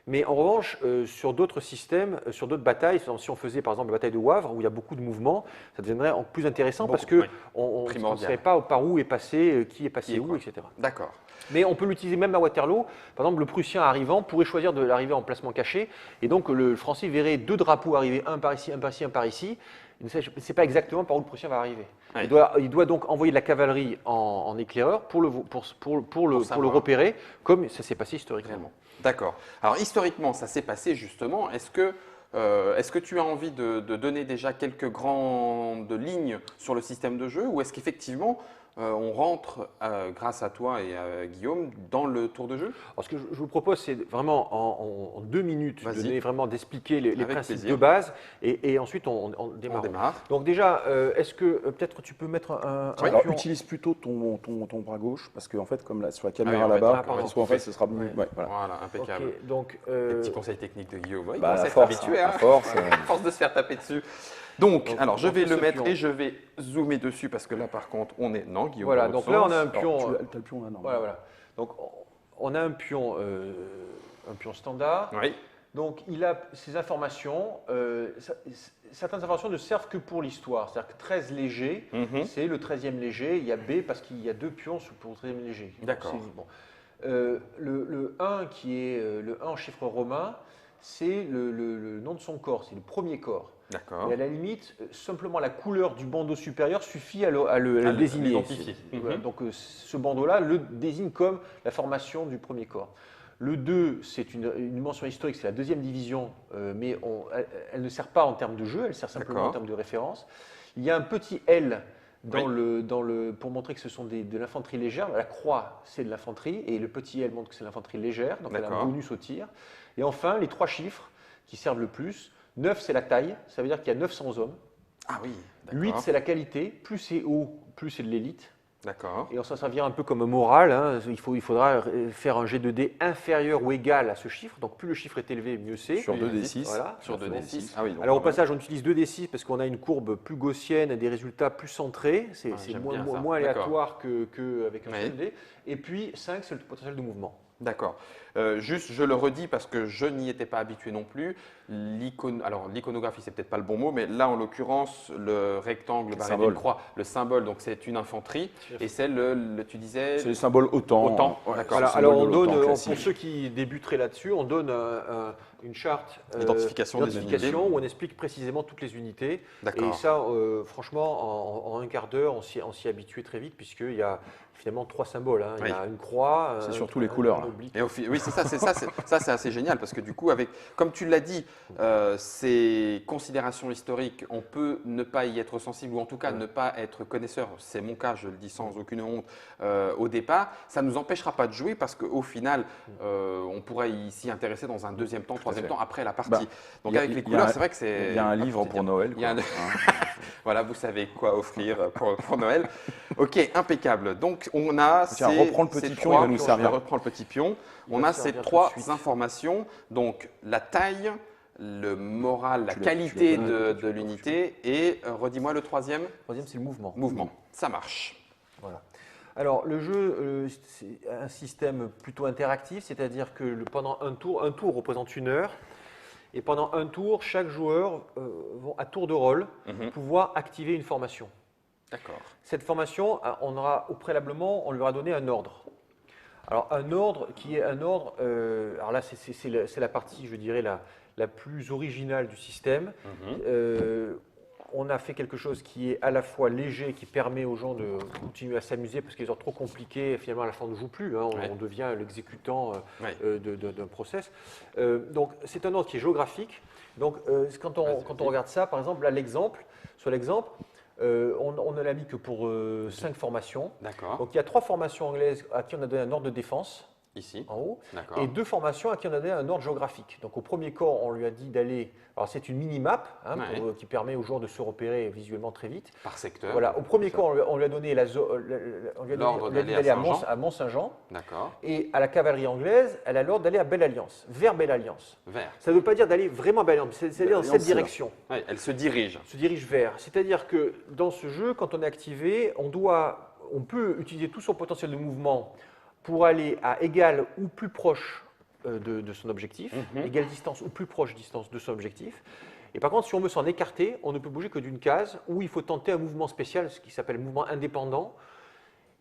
Mais en revanche, sur d'autres systèmes, sur d'autres batailles, si on faisait par exemple la bataille de Wavre, où il y a beaucoup de mouvements, ça deviendrait plus intéressant parce qu'on ne savait pas par où est passé, qui est passé où, etc. D'accord. Mais on peut l'utiliser même à Waterloo. Par exemple, le Prussien arrivant pourrait choisir de l'arriver en placement caché. Et donc, le Français verrait 2 drapeaux arriver, un par ici, un par ici, un par ici. Il ne sait pas exactement par où le Prussien va arriver. Oui. Il doit donc envoyer de la cavalerie en éclaireur pour le repérer, comme ça s'est passé historiquement. D'accord. Alors, historiquement, ça s'est passé justement. Est-ce que tu as envie de donner déjà quelques grandes lignes sur le système de jeu ou est-ce qu'effectivement, on rentre, grâce à toi et à Guillaume, dans le tour de jeu? Alors, ce que je vous propose, c'est vraiment en 2 minutes d'expliquer les principes de base et ensuite on démarre. Donc déjà, est-ce que peut-être tu peux mettre un pion? Alors, utilise plutôt ton bras gauche parce qu'en fait, comme sur la caméra là-bas, en fait, ce sera mieux. Voilà, impeccable. Okay, donc, les petits conseils techniques de Guillaume. Il à force de se faire taper dessus. Donc, alors je vais le mettre et je vais zoomer dessus parce que là, par contre, on est. Non, Guillaume. Voilà, donc là, on a un pion. Tu as le pion là, non. Voilà. Donc, on a un pion standard. Oui. Donc, il a ces informations. Certaines informations ne servent que pour l'histoire. C'est-à-dire que 13 léger, c'est le 13e léger. Il y a B parce qu'il y a 2 pions pour le 13e léger. D'accord. Bon. Le 1, qui est le 1 en chiffre romain, c'est le nom de son corps, c'est le premier corps. D'accord. Et à la limite, simplement la couleur du bandeau supérieur suffit à le désigner. Voilà, donc ce bandeau-là le désigne comme la formation du premier corps. Le 2, c'est une mention historique, c'est la 2e division, mais elle ne sert pas en termes de jeu, elle sert simplement en termes de référence. Il y a un petit L pour montrer que ce sont de l'infanterie légère. La croix, c'est de l'infanterie, et le petit L montre que c'est de l'infanterie légère, donc elle a un bonus au tir. Et enfin, les 3 chiffres qui servent le plus. 9, c'est la taille, ça veut dire qu'il y a 900 hommes. Ah oui, 8, c'est la qualité, plus c'est haut, plus c'est de l'élite. D'accord. Et ça servira un peu comme moral, hein. Il faudra faire un jet de dés inférieur ou égal à ce chiffre, donc plus le chiffre est élevé, mieux c'est. Sur 2d6. Voilà, sur 2d6. Ah oui, alors au passage, on utilise 2d6 parce qu'on a une courbe plus gaussienne et des résultats plus centrés, c'est moins aléatoire qu'avec un seul dé. Et puis 5, c'est le potentiel de mouvement. D'accord. Juste, je le redis parce que je n'y étais pas habitué non plus. Alors, l'iconographie, c'est peut-être pas le bon mot, mais là, en l'occurrence, le rectangle barré d'une croix, le symbole, donc c'est une infanterie, et c'est tu disais. C'est le symbole OTAN. D'accord. Voilà, alors on donne, pour ceux qui débuteraient là-dessus, on donne une charte d'identification où on explique précisément toutes les unités. Et ça, franchement, en un quart d'heure, on s'y habitue très vite puisqu'il y a finalement 3 symboles. Il y a une croix. C'est surtout les couleurs. Oui, c'est ça. Ça, c'est assez génial parce que du coup, comme tu l'as dit, ces considérations historiques, on peut ne pas y être sensible ou en tout cas ne pas être connaisseur. C'est mon cas, je le dis sans aucune honte au départ. Ça ne nous empêchera pas de jouer parce qu'au final, on pourrait s'y intéresser dans un 2e temps, troisième temps après la partie. Bah, Donc il y a- avec les il y a couleurs, un- c'est vrai que c'est. Il y a un livre pour Noël. Il y a quoi. Voilà, vous savez quoi offrir pour Noël. Ok, impeccable. Donc on a Tiens, reprends le petit ces pion, il va nous je servir. reprends le petit pion. Il On va a servir ces tout de trois suite. informations. Donc la taille, le moral, la Tu l'as qualité donné, de tu l'as l'unité et redis-moi le troisième Troisième, c'est le mouvement. mouvement. Ça marche. Voilà. Alors, le jeu, c'est un système plutôt interactif, c'est-à-dire que pendant un tour représente 1 heure. Et pendant un tour, chaque joueur va à tour de rôle pouvoir activer une formation. D'accord. Cette formation, au préalablement, on lui aura donné un ordre. Alors, un ordre qui est un ordre, alors là, c'est la partie, je dirais, la plus originale du système. On a fait quelque chose qui est à la fois léger, qui permet aux gens de continuer à s'amuser, parce que les ordres trop compliqués, finalement, à la fin, on ne joue plus. Hein, on devient l'exécutant d'un process. Donc, c'est un ordre qui est géographique. Donc, quand on regarde ça, par exemple, là, sur l'exemple, on ne l'a mis que pour 5 formations. D'accord. Donc, il y a 3 formations anglaises à qui on a donné un ordre de défense, Ici. en haut, D'accord. et 2 formations à qui on a donné un ordre géographique. Donc, au premier corps, on lui a dit d'aller. Alors, c'est une mini-map qui permet aux joueurs de se repérer visuellement très vite. Par secteur. Voilà, au premier corps, on lui a donné L'ordre d'aller à Mont-Saint-Jean. D'accord. Et à la cavalerie anglaise, elle a l'ordre d'aller à Belle-Alliance, vers Belle-Alliance. Vert. Ça ne veut pas dire d'aller vraiment à Belle-Alliance, c'est-à-dire dans cette Belle-Alliance, direction. Ouais, elle se dirige. Se dirige vers. C'est-à-dire que dans ce jeu, quand on est activé, on peut utiliser tout son potentiel de mouvement pour aller à égale ou plus proche de son objectif, égale distance ou plus proche distance de son objectif. Et par contre, si on veut s'en écarter, on ne peut bouger que d'une case, où il faut tenter un mouvement spécial, ce qui s'appelle mouvement indépendant.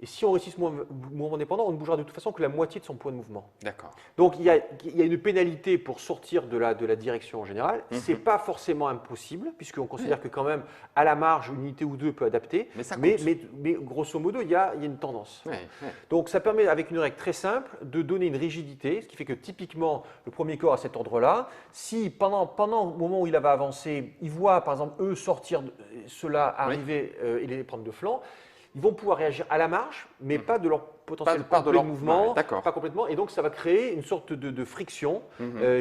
Et si on réussit ce mouvement indépendant, on ne bougera de toute façon que la moitié de son point de mouvement. D'accord. Donc il y a une pénalité pour sortir de la direction en général. Ce n'est pas forcément impossible, puisqu'on considère que quand même, à la marge, une unité ou deux peut adapter. Mais ça mais, coûte. mais grosso modo, il y a une tendance. Ouais, ouais. Donc ça permet, avec une règle très simple, de donner une rigidité, ce qui fait que typiquement, le premier corps a cet ordre-là. Si pendant le moment où il va avancer, il voit par exemple eux sortir, ceux-là arriver et les prendre de flanc, ils vont pouvoir réagir à la marge, mais pas de leur potentiel Pas de complet leur de mouvement, ouais, d'accord. pas complètement. Et donc ça va créer une sorte de friction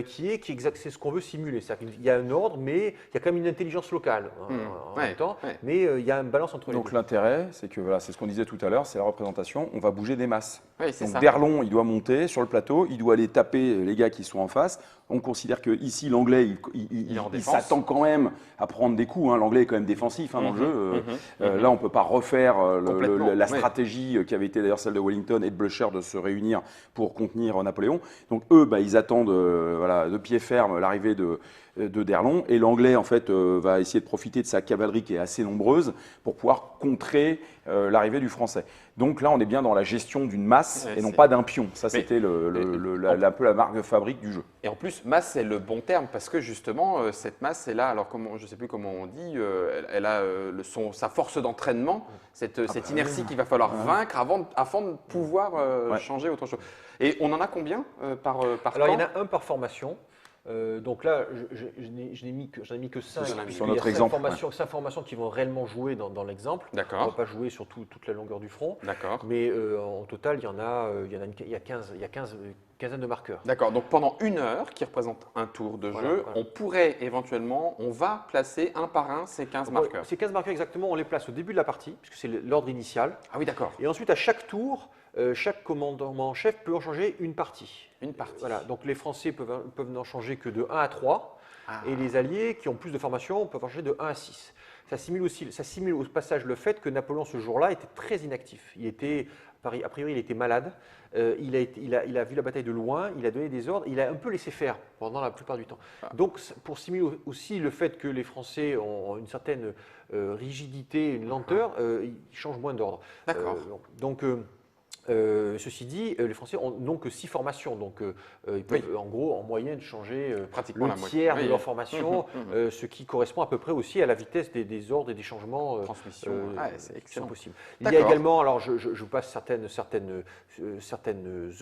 qui est exact, c'est ce qu'on veut simuler. Il y a un ordre, mais il y a quand même une intelligence locale en Ouais, même temps. ouais. Mais il y a une balance entre les Donc deux. l'intérêt, c'est que voilà, c'est ce qu'on disait tout à l'heure, c'est la représentation. On va bouger des masses. Oui, c'est Donc ça. Derlon, il doit monter sur le plateau, il doit aller taper les gars qui sont en face. On considère que ici l'anglais, Il est en il défense. s'attend quand même à prendre des coups. Hein. L'anglais est quand même défensif dans le jeu. Là, on peut pas refaire Complètement, la ouais. stratégie qui avait été d'ailleurs celle de Wellington et de Blücher de se réunir pour contenir Napoléon. Donc eux, ils attendent voilà, de pied ferme l'arrivée de Derlon. Et l'anglais, en fait, va essayer de profiter de sa cavalerie qui est assez nombreuse pour pouvoir contrer l'arrivée du français. Donc là, on est bien dans la gestion d'une masse Ouais, et non c'est- pas d'un pion. Ça, Mais- c'était un peu la marque de fabrique du jeu. Et en plus, masse, c'est le bon terme parce que justement, cette masse, c'est là, alors je ne sais plus comment on dit, elle a sa force d'entraînement, cette inertie qu'il va falloir vaincre avant de pouvoir changer autre chose. Et on en a combien par Alors il y en camp a un par formation. Donc là, j'en ai mis que 5, Sur puisqu'il notre y a 5 exemple, formations qui vont réellement jouer dans l'exemple. On ne va D'accord, pas jouer sur toute la longueur du front, d'accord. mais en total, il y a 15 de marqueurs. D'accord, donc pendant 1 heure, qui représente un tour de Voilà, jeu, voilà. on pourrait éventuellement, on va placer un par un ces 15 marqueurs. Ces 15 marqueurs exactement, on les place au début de la partie, puisque c'est l'ordre initial. Ah oui, d'accord, Et ensuite, à chaque tour, chaque commandant en chef peut en changer une partie. une partie. Voilà, donc les Français peuvent n'en changer que de 1 à 3. Ah. Et les Alliés, qui ont plus de formation, peuvent en changer de 1 à 6. Ça simule au passage le fait que Napoléon, ce jour-là, était très inactif. A priori, il était malade. Il a vu la bataille de loin, il a donné des ordres, il a un peu laissé faire pendant la plupart du temps. Donc, pour simuler aussi le fait que les Français ont une certaine rigidité, une lenteur, ils changent moins d'ordre. D'accord. Ceci dit, les Français n'ont que 6 formations, donc ils peuvent en gros en moyenne changer Pratiquement le la moitié. tiers de Oui. leur formation, ce qui correspond à peu près aussi à la vitesse des ordres et des changements Transmission, c'est qui excellent. sont possibles. Il y a D'accord. également, alors je passe certaines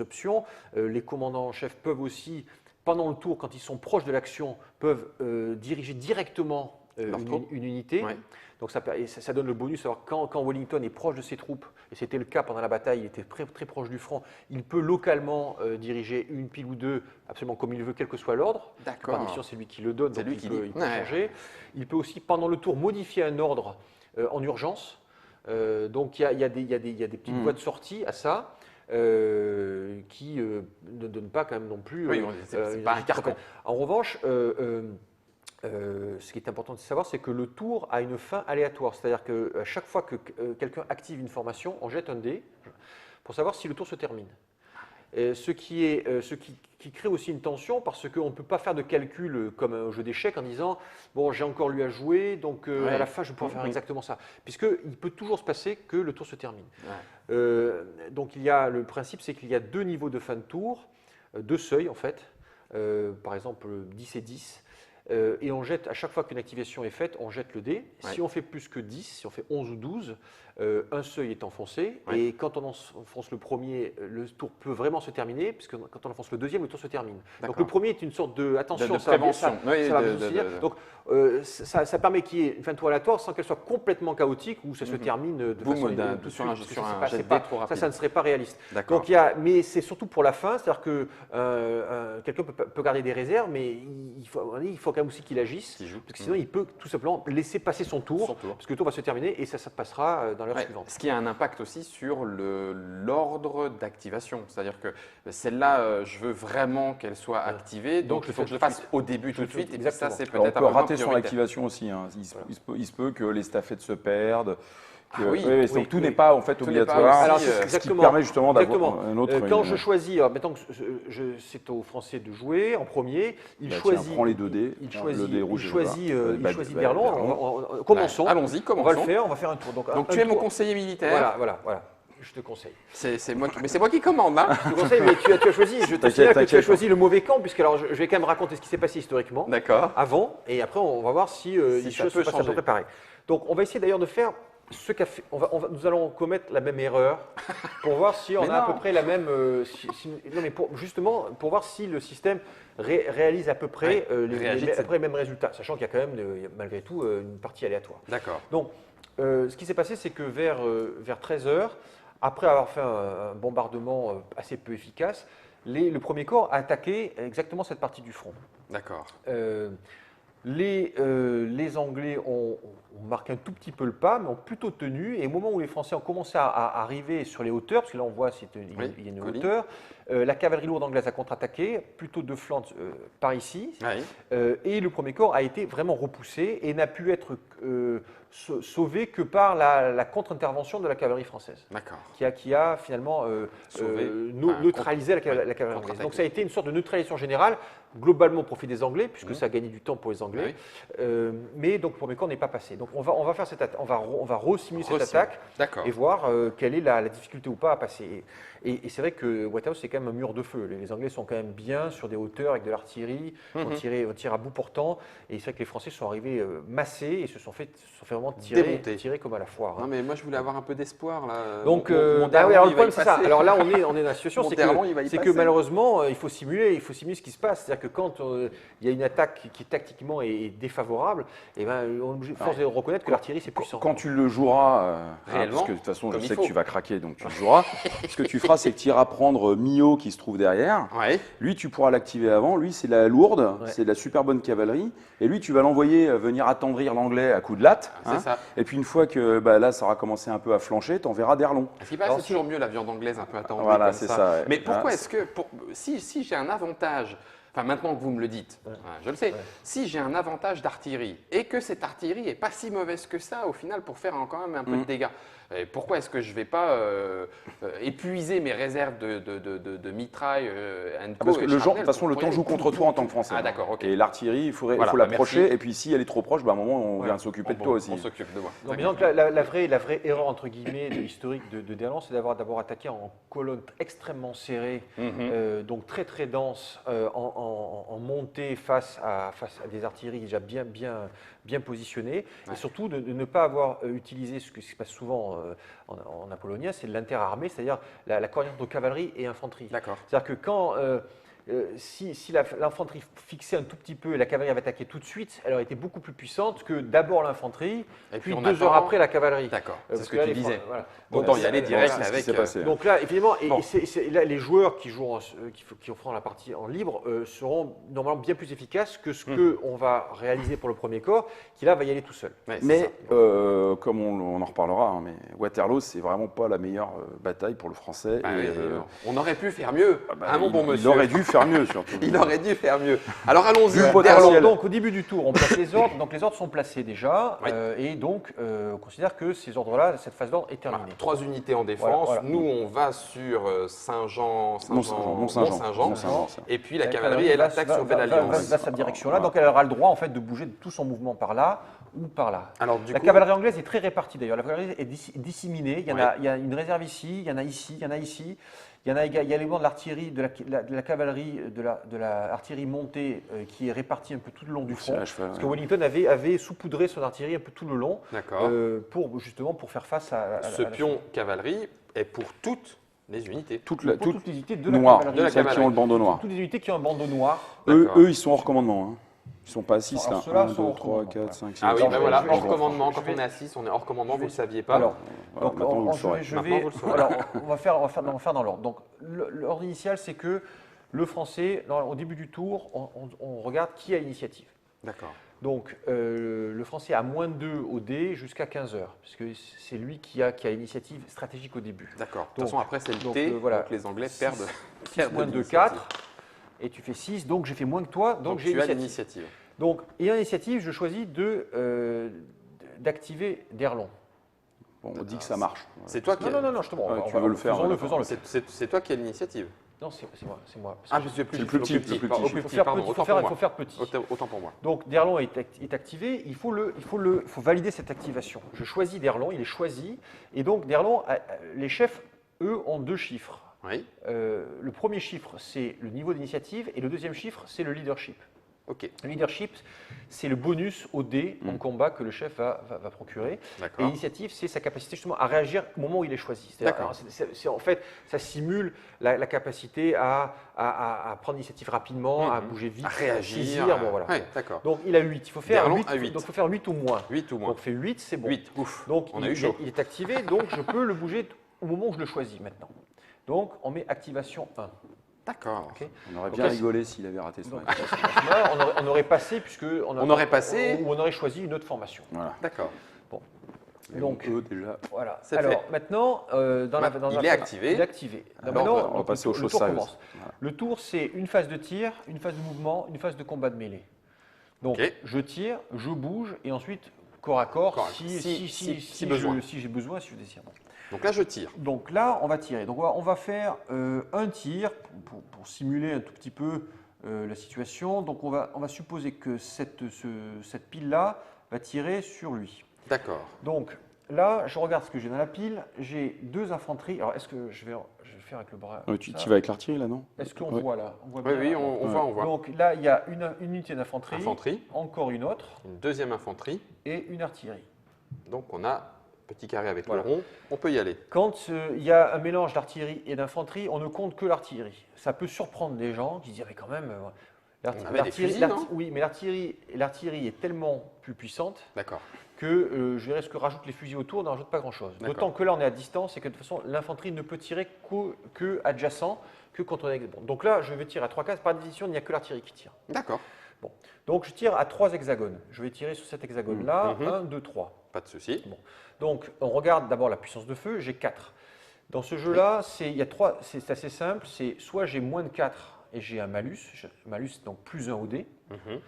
options, les commandants en chef peuvent aussi, pendant le tour, quand ils sont proches de l'action, peuvent diriger directement Leurs troupes. une unité. Ouais. Donc ça donne le bonus. Alors quand Wellington est proche de ses troupes, et c'était le cas pendant la bataille, il était très, très proche du front, il peut localement diriger une pile ou deux, absolument comme il veut, quel que soit l'ordre. D'accord. Par définition, c'est lui qui le donne, C'est donc lui qui il dit. peut changer. Il peut aussi, pendant le tour, modifier un ordre en urgence. Donc il y a des petites voies de sortie à ça. Qui ne donnent pas quand même non plus. Oui, c'est pas un carcan. En revanche, ce qui est important de savoir, c'est que le tour a une fin aléatoire. C'est-à-dire qu'à chaque fois que quelqu'un active une formation, on jette un dé pour savoir si le tour se termine. Ce qui crée aussi une tension parce qu'on ne peut pas faire de calcul comme un jeu d'échecs en disant bon, j'ai encore lui à jouer, donc à la fin je vais pouvoir faire exactement ça. Puisqu'il peut toujours se passer que le tour se termine. Donc le principe, c'est qu'il y a deux niveaux de fin de tour, deux seuils en fait, par exemple 10 et 10. Et on jette, à chaque fois qu'une activation est faite, on jette le dé. Si on fait plus que 10, si on fait 11 ou 12, un seuil est enfoncé. Et quand on enfonce le premier, le tour peut vraiment se terminer, puisque quand on enfonce le deuxième, le tour se termine. Donc le premier est une sorte de attention, de prévention. Donc ça permet qu'il y ait une fin de tour aléatoire sans qu'elle soit complètement chaotique ou ça se termine de façon tout de suite. Sur un jet de dé trop rapide. Ça ne serait pas réaliste. D'accord. Donc mais c'est surtout pour la fin, c'est-à-dire que quelqu'un peut garder des réserves, mais il faut quand même aussi qu'il agisse, parce que sinon il peut tout simplement laisser passer son tour, parce que le tour va se terminer et ça passera dans l'heure suivante. Ce qui a un impact aussi sur l'ordre d'activation, c'est-à-dire que celle-là, je veux vraiment qu'elle soit activée, donc il faut que je le fasse au début tout de suite, et ça c'est peut-être on peut rater son activation aussi, hein. Il se peut que les staffettes se perdent. Donc tout n'est pas en fait obligatoire. Alors, ce qui permet justement d'avoir un autre. Quand je choisis, mettons que c'est au Français de jouer en premier, il choisit. Prend les deux dés. Il choisit, le dé rouge. il choisit Berlon. Commençons. Allons-y, commençons. On va faire un tour. Donc tu es mon conseiller militaire. Voilà. Je te conseille. C'est moi qui commande, hein. Je te conseille, mais tu as choisi. Je te signale que tu as choisi le mauvais camp, puisque alors je vais quand même raconter ce qui s'est passé historiquement. D'accord. Avant, et après on va voir si les choses se passent à peu près pareil. Donc on va essayer d'ailleurs de faire ce qu'a fait. Nous allons commettre la même erreur pour voir si on a à peu près la même. Justement pour voir si le système réalise à peu près les mêmes résultats, sachant qu'il y a quand même malgré tout une partie aléatoire. D'accord. Donc ce qui s'est passé, c'est que vers 13h, après avoir fait un bombardement assez peu efficace, le premier corps a attaqué exactement cette partie du front. D'accord. Les Anglais ont marqué un tout petit peu le pas, mais ont plutôt tenu. Et au moment où les Français ont commencé à arriver sur les hauteurs, parce que là on voit qu'il y a une hauteur, la cavalerie lourde anglaise a contre-attaqué, plutôt de flanc par ici. Et le premier corps a été vraiment repoussé et n'a pu être sauvé que par la contre-intervention de la cavalerie française. D'accord. Qui a finalement neutralisé la cavalerie anglaise. Donc ça a été une sorte de neutralisation générale, globalement au profit des Anglais, puisque ça a gagné du temps pour les Anglais. Mais donc le premier corps n'est pas passé. Donc on va faire on va re-simuler cette attaque et voir quelle est la difficulté ou pas à passer. Et c'est vrai que Waterloo, c'est quand même un mur de feu. Les Anglais sont quand même bien sur des hauteurs avec de l'artillerie, on tire à bout portant. Et c'est vrai que les Français sont arrivés massés et se sont fait vraiment tirer comme à la foire. Non, mais moi je voulais avoir un peu d'espoir là. Donc, alors le problème c'est ça. Alors là, on est dans la situation, c'est que malheureusement, il faut simuler ce qui se passe. C'est-à-dire que quand il y a une attaque qui tactiquement est défavorable, on est forcé de reconnaître que l'artillerie c'est puissant. Quand tu le joueras, parce que de toute façon je sais que tu vas craquer, donc tu le joueras. Ce que tu feras, c'est que tu iras prendre Milhaud qui se trouve derrière. Lui, tu pourras l'activer avant. Lui, c'est la lourde, c'est de la super bonne cavalerie. Et lui, tu vas l'envoyer venir attendrir l'anglais à coups de latte. Ça. Et puis une fois que là, ça aura commencé un peu à flancher, tu enverras d'Erlon. Ce qui passe, c'est toujours mieux la viande anglaise un peu attendue. Voilà, c'est ça. Mais pourquoi est-ce que, si j'ai un avantage, enfin maintenant que vous me le dites, je le sais, si j'ai un avantage d'artillerie et que cette artillerie n'est pas si mauvaise que ça au final pour faire quand même un peu de dégâts, pourquoi est-ce que je ne vais pas épuiser mes réserves de mitraille parce que de toute façon, le temps joue contre toi en tant que Français. Ah d'accord, ok. Et l'artillerie, il faut l'approcher. Et puis si elle est trop proche, à un moment, on vient s'occuper de toi aussi. On s'occupe de moi. Donc la vraie erreur entre guillemets historique de D'Erlon, c'est d'avoir d'abord attaqué en colonne extrêmement serrée, donc très très dense, en montée face à des artilleries déjà bien positionnées, et surtout de ne pas avoir utilisé ce qui se passe souvent en napoléonien, c'est l'interarmée, c'est-à-dire la coordination de cavalerie et infanterie. D'accord. C'est-à-dire que quand si l'infanterie fixait un tout petit peu et la cavalerie avait attaqué tout de suite, elle aurait été beaucoup plus puissante que d'abord l'infanterie, Et puis on 2 heures attend. après la cavalerie. D'accord, c'est Parce ce que là, tu les disais. Fran- voilà. Autant Donc, y aller voilà. direct c'est ce qui avec. s'est passé. Donc là, évidemment, Bon. là, les joueurs qui jouent, qui feront la partie en libre seront normalement bien plus efficaces que ce qu'on va réaliser pour le premier corps, qui là va y aller tout seul. Ouais, c'est Mais ça. comme on en reparlera, hein, mais Waterloo, c'est vraiment pas la meilleure bataille pour le Français. Bah et, oui, on aurait pu faire mieux. Mon bon monsieur. il aurait dû faire mieux surtout. Il aurait dû faire mieux. Alors allons-y. Vu le Alors, potentiel. donc au début du tour, on place les ordres. Donc les ordres sont placés déjà, Oui. et donc on considère que ces ordres-là, cette phase d'ordre est terminée. Voilà, 3 unités en défense. Voilà. Nous, on va sur Saint-Jean, Mont-Saint-Jean. Et puis la La cavalerie, cavalerie elle va- attaque va- sur va- Belle-Alliance. va cette direction-là, donc elle aura le droit en fait de bouger de tout son mouvement par là ou par là. Alors du La coup, cavalerie anglaise est très répartie d'ailleurs. La cavalerie est disséminée. Ouais. Il y a une réserve ici, il y en a ici, il y en a ici. Il y a également de l'artillerie, de la cavalerie, de la artillerie montée qui est répartie un peu tout le long du front. C'est à cheval, Parce ouais. que Wellington avait saupoudré son artillerie un peu tout le long d'accord. pour faire face à Ce pion cavalerie est pour toutes les unités. Toutes toutes les unités de la noires, cavalerie. De la celles qui cavalerie. ont le bandeau noir. Toutes les unités qui ont un bandeau noir. Eux, D'accord. ils sont hors commandement. Hein. Ils sont pas à 6 Alors, là. ceux-là 1, sont 2, hors 3, commandement, 4, 5, 6. Ah oui, Alors, ben voilà, je vais- hors commandement. Quand je vais- on est à 6, on est hors commandement, vous ne le saviez pas. Alors, Voilà, donc, maintenant, vous le saurez. Maintenant, vous le saurez. alors, on va faire dans l'ordre. Donc, l'ordre initial, c'est que le Français, au début du tour, on regarde qui a l'initiative. D'accord. Donc, le Français a moins de 2 au dé jusqu'à 15 heures, puisque c'est lui qui a l'initiative stratégique au début. D'accord. De toute Donc- façon, après, c'est le donc, T, voilà. donc les Anglais Six- perdent. Moins de l'initiative. 4, et tu fais 6, donc j'ai fait moins que toi, donc Donc j'ai tu as l'initiative. l'initiative. Donc, ayant l'initiative, je choisis d'activer Derlon. Bon, on dit que ça marche. C'est toi qui Non, justement, Ouais, tu veux le faire, faisons-le, ouais, faisons-le. C'est toi qui as l'initiative. Non, c'est moi. Ah, je suis plus C'est le plus petit, petit. le plus Pardon, petit. au Il plus faut faire pardon, petit, autant il pour faut faire petit. moi. Autant pour moi. Donc Derlon est activé, il faut valider cette activation. Je choisis Derlon, il est choisi, et donc Derlon, les chefs, eux, ont 2 chiffres. Oui. Le premier chiffre, c'est le niveau d'initiative, et le deuxième chiffre, c'est le leadership. Ok. Le leadership, c'est le bonus au dé en combat que le chef va procurer. Et D'accord. l'initiative, c'est sa capacité justement à réagir au moment où il est choisi. D'accord. En fait, ça simule la capacité à prendre l'initiative rapidement, à bouger vite, À réagir. saisir. Bon, voilà. Ouais, d'accord. Donc il a 8. Il faut faire Derlon 8, a 8. Donc il faut faire 8 ou moins. 8 ou moins. Donc fait 8, c'est bon. 8. Ouf. Donc On a il, eu chaud. il est activé, donc je peux le bouger au moment où je le choisis maintenant. Donc on met activation 1. D'accord. Ok. On aurait Donc bien là, rigolé s'il avait raté son Donc, acte. là, on aurait passé puisque On aurait passé. ou on aurait choisi une autre formation. Voilà. D'accord. Donc eux, déjà. voilà. C'est Alors fait. maintenant, Il est activé. Il est activé. Alors, Maintenant, on va passer aux le choses tour sérieuses. commence. Le tour, c'est une phase de tir, une phase de mouvement, une phase de combat de mêlée. Donc Ok. je tire, je bouge et ensuite corps à corps Corps à- si besoin. si j'ai besoin, si je désire. Bon. Donc là, je tire. Donc là, on va tirer. Donc on va faire un tir pour simuler un tout petit peu la situation. Donc on va supposer que cette pile-là va tirer sur lui. D'accord. Donc là, je regarde ce que j'ai dans la pile. J'ai 2 infanteries. Alors est-ce que je vais faire avec le bras comme Tu ça. vas avec l'artillerie là, non? Est-ce qu'on Ouais. voit là? On voit Oui, bien, oui, là. on voit, on voit. Donc là, il y a une unité d'infanterie, Infanterie, encore une autre une deuxième infanterie. et une artillerie. Donc on a petit carré avec Voilà. le rond. On peut y aller. Quand il y a un mélange d'artillerie et d'infanterie, on ne compte que l'artillerie. Ça peut surprendre des gens qui se disent mais quand même, On avait des fusils, non oui, mais l'artillerie est tellement plus puissante D'accord. que je dirais ce que rajoutent les fusils autour, n'en rajoute pas grand-chose. D'accord. D'autant que là, on est à distance et que de toute façon, l'infanterie ne peut tirer que adjacent, que quand on est. Bon, donc là, je vais tirer à 3 cases. Par définition, il n'y a que l'artillerie qui tire. D'accord. Donc je tire à 3 hexagones. Je vais tirer sur cet hexagone-là. Mhm. 1, 2, 3. Pas de souci. Donc on regarde d'abord la puissance de feu. J'ai 4. Dans ce jeu-là, c'est assez simple. C'est soit j'ai moins de 4 et j'ai un malus. Malus, donc plus 1 au dé. Mhm.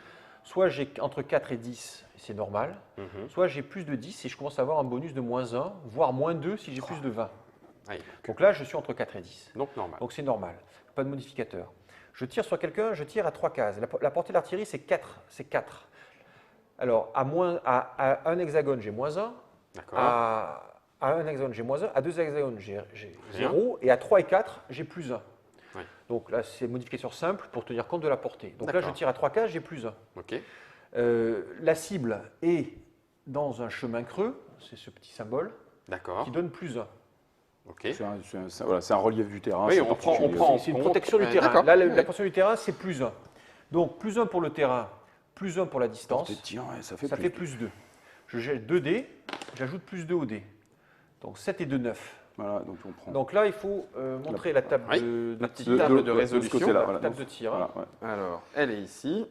Soit j'ai entre 4 et 10, c'est normal. Mhm. Soit j'ai plus de 10 et je commence à avoir un bonus de moins 1, voire moins 2 si j'ai plus de 20. Oui. Donc là, je suis entre 4 et 10. Donc normal. Donc c'est normal, pas de modificateur. Je tire sur quelqu'un, je tire à 3 cases. La portée de l'artillerie, c'est 4. C'est 4. Alors, à un hexagone, j'ai moins 1. D'accord. À un hexagone, j'ai moins 1. À 2 hexagones, j'ai 0. Et à 3 et 4, j'ai plus 1. Oui. Donc là, c'est modificateur simple pour tenir compte de la portée. Donc là, je D'accord. tire à 3 cases, j'ai plus 1. Ok. La cible est dans un chemin creux, c'est ce petit symbole, D'accord. qui donne plus 1. Ok. C'est un relief du terrain. Oui, c'est on prend particulier. en C'est une compte. protection du Ouais, terrain. d'accord. Là, la Ouais. protection du terrain, c'est +1. Donc, +1 pour le terrain, +1 pour la distance. Portée de tir, ouais, ça fait Ça plus. fait +2. Je jette 2 dés, j'ajoute +2 au dé. Donc 7 et 2, 9. Voilà, donc on prend. Donc là, il faut montrer la table Oui, de la petite tir. table de ce résolution. côté-là, La voilà. table de tir. Voilà, ouais. Alors, elle est ici.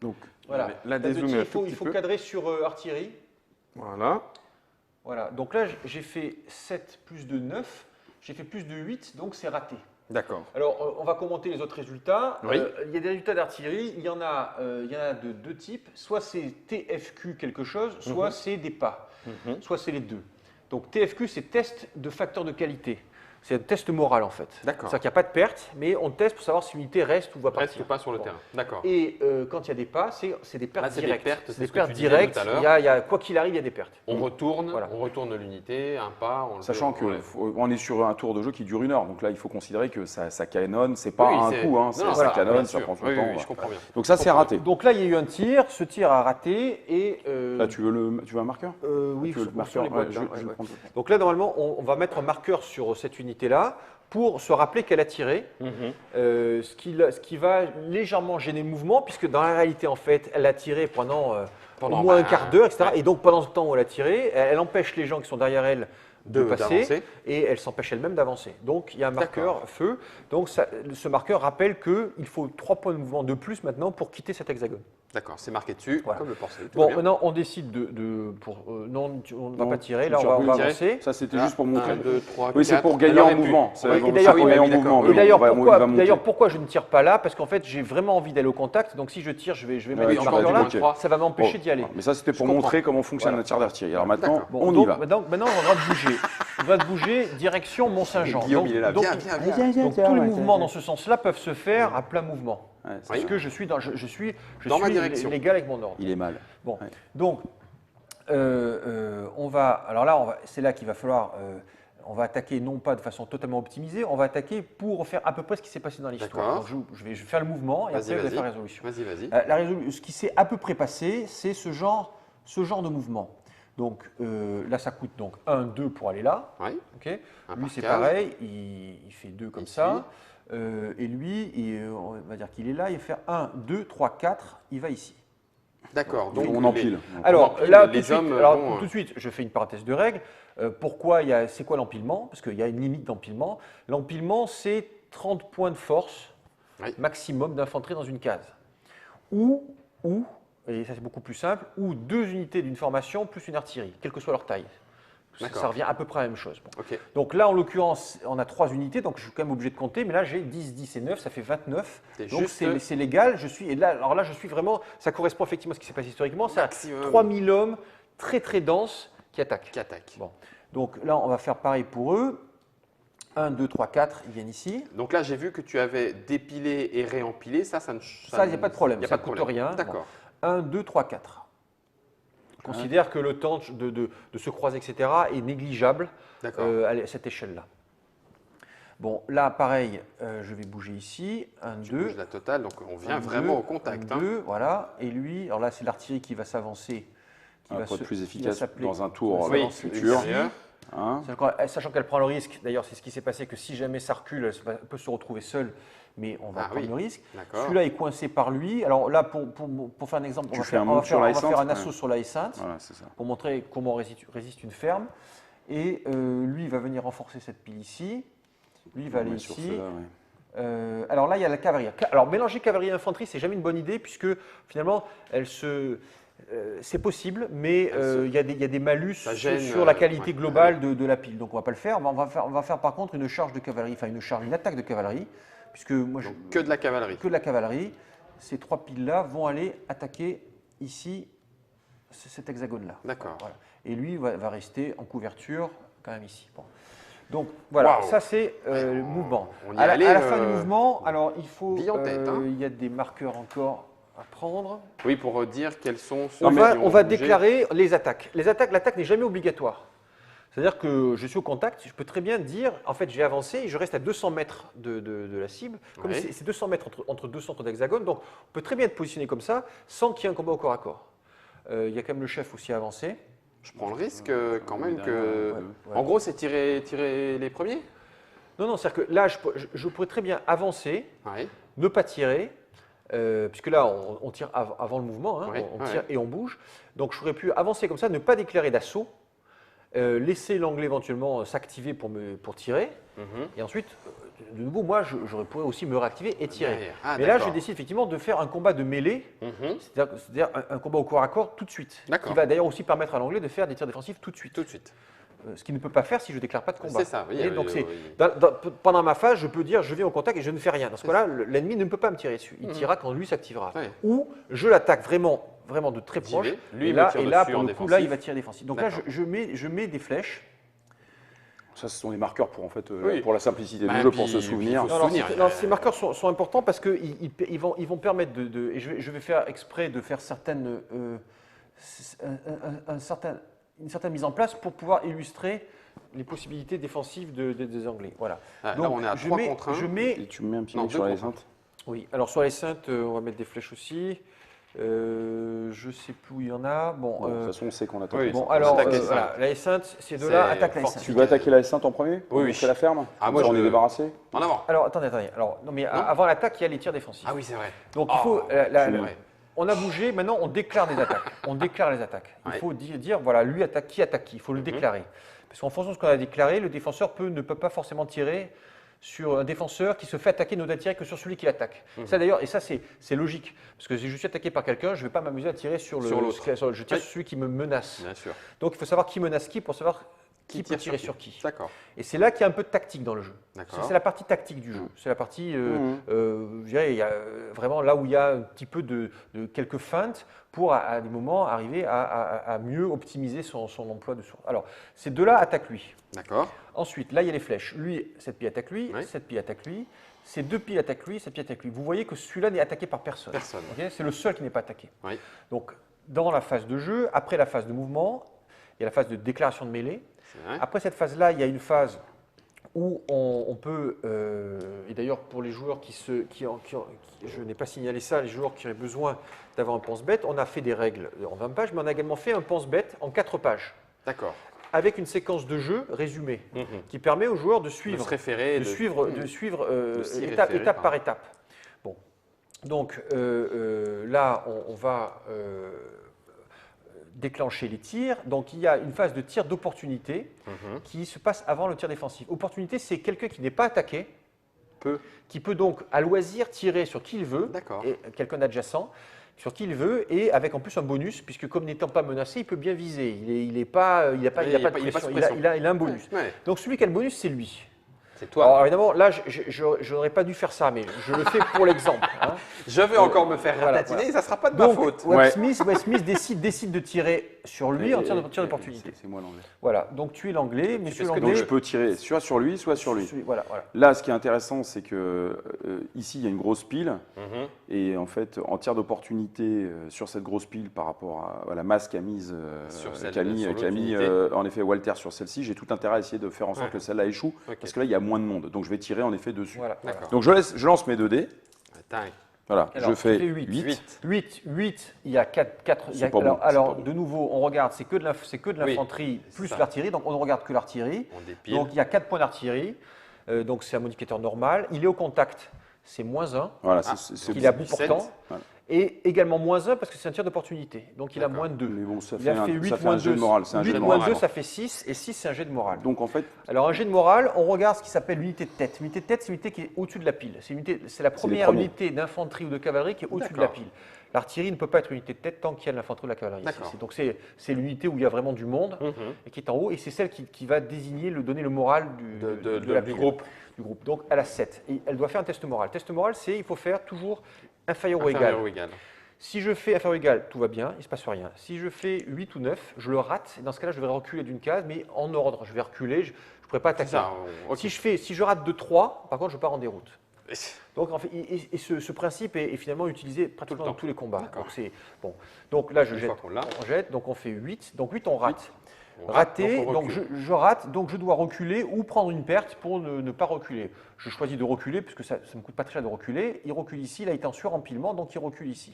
Donc, Voilà. La Table de dézoomer tir, un il faut, tout il petit faut peu. cadrer sur artillerie. Voilà. Voilà. Donc là, j'ai fait 7 plus de 9. J'ai fait plus de 8, donc c'est raté. D'accord. Alors, on va commenter les autres résultats. Oui. Il y a des résultats d'artillerie. Il y en a de deux types. Soit c'est TFQ quelque chose, soit c'est des pas. Soit c'est les deux. Donc TFQ, c'est test de facteur de qualité. C'est un test moral en fait. D'accord. C'est-à-dire qu'il n'y a pas de perte, mais on teste pour savoir si l'unité reste ou va Reste partir. ou pas sur le Bon. terrain. D'accord. Et quand il y a des pas, c'est des pertes Là, c'est des directes. pertes, c'est C'est des ce que pertes tu disais directes. tout à l'heure. Il y a, quoi qu'il arrive, il y a des pertes. On retourne, Voilà. on retourne l'unité, un pas. On le sachant fait, on lève. qu'on est sur un tour de jeu qui dure 1 heure. Donc là, il faut considérer que ça canonne. C'est pas Oui, un c'est- coup, hein, non, ça voilà, canonne, bien ça sûr. prend son Oui, temps. oui, voilà. je comprends bien. Donc ça, c'est raté. Donc là, il y a eu un tir. Ce tir a raté. Et, Là, tu veux un marqueur oui, Tu veux le sur marqueur les boîtes, Ouais, là, je ouais, vais ouais. prendre. Donc là, normalement, on va mettre un marqueur sur cette unité-là pour se rappeler qu'elle a tiré, ce qui va légèrement gêner le mouvement, puisque dans la réalité, en fait, elle a tiré pendant au moins un quart d'heure, etc. ouais. Et donc, pendant ce temps où elle a tiré, elle empêche les gens qui sont derrière elle de passer, d'avancer. et elle s'empêche elle-même d'avancer. Donc, il y a un marqueur feu. Donc, ce marqueur rappelle qu'il faut 3 points de mouvement de plus maintenant pour quitter cet hexagone. D'accord, c'est marqué dessus, Voilà. comme le porcelain. Bon, maintenant, on décide non, on ne va Non, pas tirer. tu Là, on tires va plus. avancer. Ça, c'était Là, juste pour montrer. 1, 2, 3, Oui, c'est pour gagner en mouvement. C'est Oui, et pour d'ailleurs, gagner en oui, mouvement. d'accord. Et d'ailleurs, on va monter. pourquoi je ne tire pas là? Parce qu'en fait, j'ai vraiment envie d'aller au contact. Donc, si je tire, je vais Ouais, mettre tu ce vas marqueur là. bloquer. Ça va m'empêcher d'y aller. Mais ça, c'était pour Je montrer comment fonctionne Voilà. la tir d'artillerie. Alors maintenant, D'accord. Bon, on y donc, va. Maintenant, on va bouger. On va bouger direction Mont-Saint-Jean. Guillaume, il est là. Viens, viens, viens. Donc, tous les mouvements dans ce sens-là peuvent se faire à plein mouvement. Ouais, c'est Parce ça. que je suis Dans ma direction. légal avec mon ordre. Il est mal. Bon, Ouais. donc, on va. Alors là, c'est là qu'il va falloir. On va attaquer non pas de façon totalement optimisée, on va attaquer pour faire à peu près ce qui s'est passé dans l'histoire. D'accord. Donc, je vais faire le mouvement et Vas-y, après je vais vas-y. faire la résolution. Vas-y, vas-y. Ce qui s'est à peu près passé, c'est ce genre de mouvement. Donc là, ça coûte donc 1, 2 pour aller là. Oui. Ok. Un Lui, c'est parcage. pareil, il fait 2 comme Ici. ça. Et lui, on va dire qu'il est là, il va faire 1, 2, 3, 4, il va ici. D'accord. Donc on les- empile. Alors empile, là, les tout de suite, hommes alors, vont, tout de suite, je fais une parenthèse de règle. C'est quoi l'empilement? Parce qu'il y a une limite d'empilement. L'empilement, c'est 30 points de force Oui. maximum d'infanterie dans une case. Ou, et ça c'est beaucoup plus simple, ou 2 unités d'une formation plus une artillerie, quelle que soit leur taille. D'accord. Ça revient à peu près à la même chose. Bon. Ok. Donc là, en l'occurrence, on a 3 unités, donc je suis quand même obligé de compter, mais là j'ai 10, 10 et 9, ça fait 29. C'est Donc juste- c'est légal, alors là je suis vraiment, ça correspond effectivement à ce qui s'est passé historiquement, c'est à Maximum. 3000 hommes très très denses qui attaquent. Qui attaque. Bon. Donc là, on va faire pareil pour eux. 1, 2, 3, 4, ils viennent ici. Donc là, j'ai vu que tu avais dépilé et réempilé. Ça ne. Ça, il n'y a pas de problème, Il n'y a ça pas de coûte problème. rien. D'accord. 1, 2, 3, 4. Je considère que le temps de se croiser, etc., est négligeable D'accord. à cette échelle-là. Bon, là, pareil, je vais bouger ici. 1, Tu 2. bouges la totale, donc on vient 1, vraiment 2, au contact. 1, hein. 2, voilà. Et lui, alors là, c'est l'artillerie qui va s'avancer. Pour être plus efficace s'appeler- dans un tour Oui, futur. extérieur. Hein. Sachant qu'elle prend le risque, d'ailleurs, c'est ce qui s'est passé, que si jamais ça recule, elle peut se retrouver seule, mais on va Ah prendre oui. le risque. D'accord. Celui-là est coincé par lui. Alors là, pour faire un exemple, Tu on va fais faire, un on va move sur faire- la on va faire un Sainte, assaut ouais. sur la Sainte Voilà, c'est ça. pour montrer comment résiste une ferme. Et lui, il va venir renforcer cette pile ici. Lui, il va On aller met sur ici. ceux-là, ouais. Alors là, il y a la cavalerie. Alors mélanger cavalerie et infanterie, c'est jamais une bonne idée puisque finalement, c'est possible, mais il y a des malus Ça gêne, sur la qualité ouais. globale de la pile. Donc on va pas le faire. On va faire par contre une charge de cavalerie, enfin une attaque de cavalerie, puisque moi je, Donc, que de la cavalerie. que de la cavalerie. Ces 3 piles-là vont aller attaquer ici cet hexagone-là. D'accord. Voilà. Et lui va rester en couverture quand même ici. Bon. Donc voilà, Waouh. ça c'est le mouvement. on y À allait, la fin du mouvement, alors il faut, bille en tête, hein. il y a des marqueurs encore à prendre. Oui, pour dire quels sont ceux On qui va, ont on va bougé. déclarer les attaques. L'attaque n'est jamais obligatoire. C'est-à-dire que je suis au contact, je peux très bien dire, en fait j'ai avancé et je reste à 200 mètres de la cible. Comme Oui. c'est 200 mètres entre deux centres d'hexagone, donc on peut très bien être positionné comme ça sans qu'il y ait un combat au corps à corps. Il y a quand même le chef aussi avancé. Je prends le risque quand même que… ouais. En gros, c'est tirer les premiers? Non, c'est-à-dire que là, je pourrais très bien avancer, Oui. ne pas tirer, puisque là, on tire avant le mouvement, hein, Oui, on tire et on bouge. Donc, je pourrais pu avancer comme ça, ne pas déclarer d'assaut, laisser l'anglais éventuellement s'activer pour tirer, et ensuite, de nouveau, moi, je pourrais aussi me réactiver et tirer. Derrière. Ah, Mais là, d'accord. je décide effectivement de faire un combat de mêlée, c'est-à-dire un combat au corps à corps tout de suite, D'accord. qui va d'ailleurs aussi permettre à l'anglais de faire des tirs défensifs tout de suite. Tout de suite. Ce qu'il ne peut pas faire si je ne déclare pas de combat. C'est ça, oui. Et oui, donc, oui, pendant ma phase, je peux dire je viens au contact et je ne fais rien. Dans ce cas-là, l'ennemi ne peut pas me tirer dessus. Il tirera quand lui s'activera. Ouais. Ou je l'attaque vraiment de très J'y proche. vais. Lui, et il me là, tire et là dessus pour en le coup, là, il défensif. va tirer défensif. Donc là, D'accord. je mets des flèches. Ça, ce sont des marqueurs pour, en fait, Oui. pour la simplicité Bah, du jeu, puis- pour se puis souvenir. il faut Non, alors, souvenir, non, ces marqueurs sont importants parce qu'ils vont permettre et je vais faire exprès de faire une certaine mise en place pour pouvoir illustrer les possibilités défensives des Anglais. Voilà. Ah, là, on est à 3 contre 1. Et tu me mets un petit Non, mec sur deux les contre un. cintes. Oui, alors sur les cintes, on va mettre des flèches aussi. Je ne sais plus où il y en a. Bon, Bon, de toute façon, on sait qu'on attaque. oui, les bon cintes. alors, attaque les voilà, la S5, ces deux-là C'est attaquent la fort. S5. Tu veux attaquer la S5 en premier? Oui, oui. C'est la ferme? Ah, Comme moi, ça, on je est veux- débarrassé. En avant. Alors, attendez. Alors, non, mais avant l'attaque, il y a les tirs défensifs. Ah oui, c'est vrai. Donc, Oh, il faut. c'est vrai. On a bougé, maintenant, on déclare des attaques. On déclare les attaques. Il Ouais. faut dire, voilà, lui attaque qui. Il faut le déclarer. Parce qu'en fonction de ce qu'on a déclaré, le défenseur ne peut pas forcément tirer sur un défenseur qui se fait attaquer, ne doit tirer que sur celui qui l'attaque. Ça d'ailleurs, et ça c'est logique, parce que si je suis attaqué par quelqu'un, je ne vais pas m'amuser à tirer sur l'autre. je tire Oui. sur celui qui me menace. Bien sûr. Donc il faut savoir qui menace qui pour savoir qui peut tire tirer sur qui. D'accord. Et c'est là qu'il y a un peu de tactique dans le jeu. D'accord. C'est la partie tactique du jeu. C'est la partie, je dirais, il y a vraiment là où il y a un petit peu de quelques feintes pour à des moments arriver à mieux optimiser son emploi de source. Alors, ces deux-là attaquent lui. D'accord. Ensuite, là, il y a les flèches. Lui, cette pile attaque lui, Oui. cette pile attaque lui, ces deux piles attaquent lui, cette pile attaque lui. Vous voyez que celui-là n'est attaqué par personne. Personne. Ok, c'est le seul qui n'est pas attaqué. Oui. Donc, dans la phase de jeu, après la phase de mouvement, il y a la phase de déclaration de mêlée. C'est vrai. Après cette phase-là, il y a une phase où on peut, et d'ailleurs pour les joueurs je n'ai pas signalé ça, les joueurs qui auraient besoin d'avoir un pense-bête, on a fait des règles en 20 pages, mais on a également fait un pense-bête en 4 pages, D'accord. avec une séquence de jeu résumée, qui permet aux joueurs de De suivre, se référer. de suivre s'y étape, référer, étape par pardon. étape. Bon. Donc là, on va déclencher les tirs. Donc il y a une phase de tir d'opportunité qui se passe avant le tir défensif. Opportunité, c'est quelqu'un qui n'est pas attaqué, qui peut donc à loisir tirer sur qui il veut, D'accord. et quelqu'un d'adjacent, sur qui il veut, et avec en plus un bonus, puisque comme n'étant pas menacé, il peut bien viser. Il n'a pas de pression, il a un bonus. Ouais. Donc celui qui a le bonus, c'est lui. C'est toi. Alors évidemment, là, je n'aurais pas dû faire ça, mais je le fais pour l'exemple. Hein. Je vais encore me faire voilà, ratatiner, voilà. ça ne sera pas de ma Donc, faute. Webb Ouais. Smith décide de tirer sur lui en tir d'opportunité. C'est moi l'anglais. Voilà, donc tu es l'anglais, monsieur fais ce que l'anglais. Donc je peux tirer soit sur lui, soit sur lui. Voilà. Là, ce qui est intéressant, c'est que ici, il y a une grosse pile. Et en fait, en tir d'opportunité sur cette grosse pile par rapport à la masse qu'a mise, Sur celle- qu'a mis, sur qu'a mis, l'autre en effet Walter sur celle-ci, j'ai tout intérêt à essayer de faire en sorte que celle-là échoue. Ok. Parce que là, il y a moins de monde. Donc je vais tirer en effet dessus. Voilà. D'accord. Donc je lance mes 2 dés. Attends. Voilà, Alors, je tu fais fais 8. 8. 8, il y a 4. C'est pas bon, c'est Alors, pas bon. de nouveau, on regarde, c'est que de l'infanterie c'est plus ça. l'artillerie, donc on ne regarde que l'artillerie. On dépile. Donc il y a 4 points d'artillerie, donc c'est un modificateur normal. Il est au contact, c'est -1, Voilà, Ah, c'est il a bout 17. portant. Voilà. Et également -1 parce que c'est un tir d'opportunité, donc il a D'accord. -2. Mais bon, ça Il fait a fait un, 8 ça fait un jeu de morale. C'est un 8 jeu de moral. morale. -2, ça fait 6, et 6, c'est un jet de morale. Donc en fait, Alors, un jet de morale, on regarde ce qui s'appelle l'unité de tête. L'unité de tête, c'est l'unité qui est au-dessus de la pile. C'est la première premiers. unité d'infanterie ou de cavalerie qui est au-dessus de la D'accord. pile. L'artillerie ne peut pas être une unité de tête tant qu'il y a de l'infanterie ou de la cavalerie. D'accord. Donc, c'est l'unité où il y a vraiment du monde et qui est en haut, et c'est celle qui va désigner, donner le moral Du groupe. du groupe. Donc, elle a 7. Et elle doit faire un test moral. Test moral, c'est il faut faire toujours inférieur ou égal. Inférieur ou égal. Si je fais inférieur ou égal, tout va bien, il ne se passe rien. Si je fais 8 ou 9, je le rate. Et dans ce cas-là, je devrais reculer d'une case, mais en ordre. Je vais reculer, je ne pourrais pas C'est attaquer. ça. Ok. Si je rate de 3, par contre, je pars en déroute. Donc, en fait, ce principe est finalement utilisé pratiquement Tout le dans tous les combats. D'accord. Donc, bon. Donc là, je Une jette. fois qu'on l'a. On jette, donc on fait 8. Donc 8, on rate. On rate, Raté, donc on donc recule. je rate, donc je dois reculer ou prendre une perte pour ne pas reculer. Je choisis de reculer puisque ça ne me coûte pas très cher de reculer. Il recule ici, là il est en surempilement, donc il recule ici.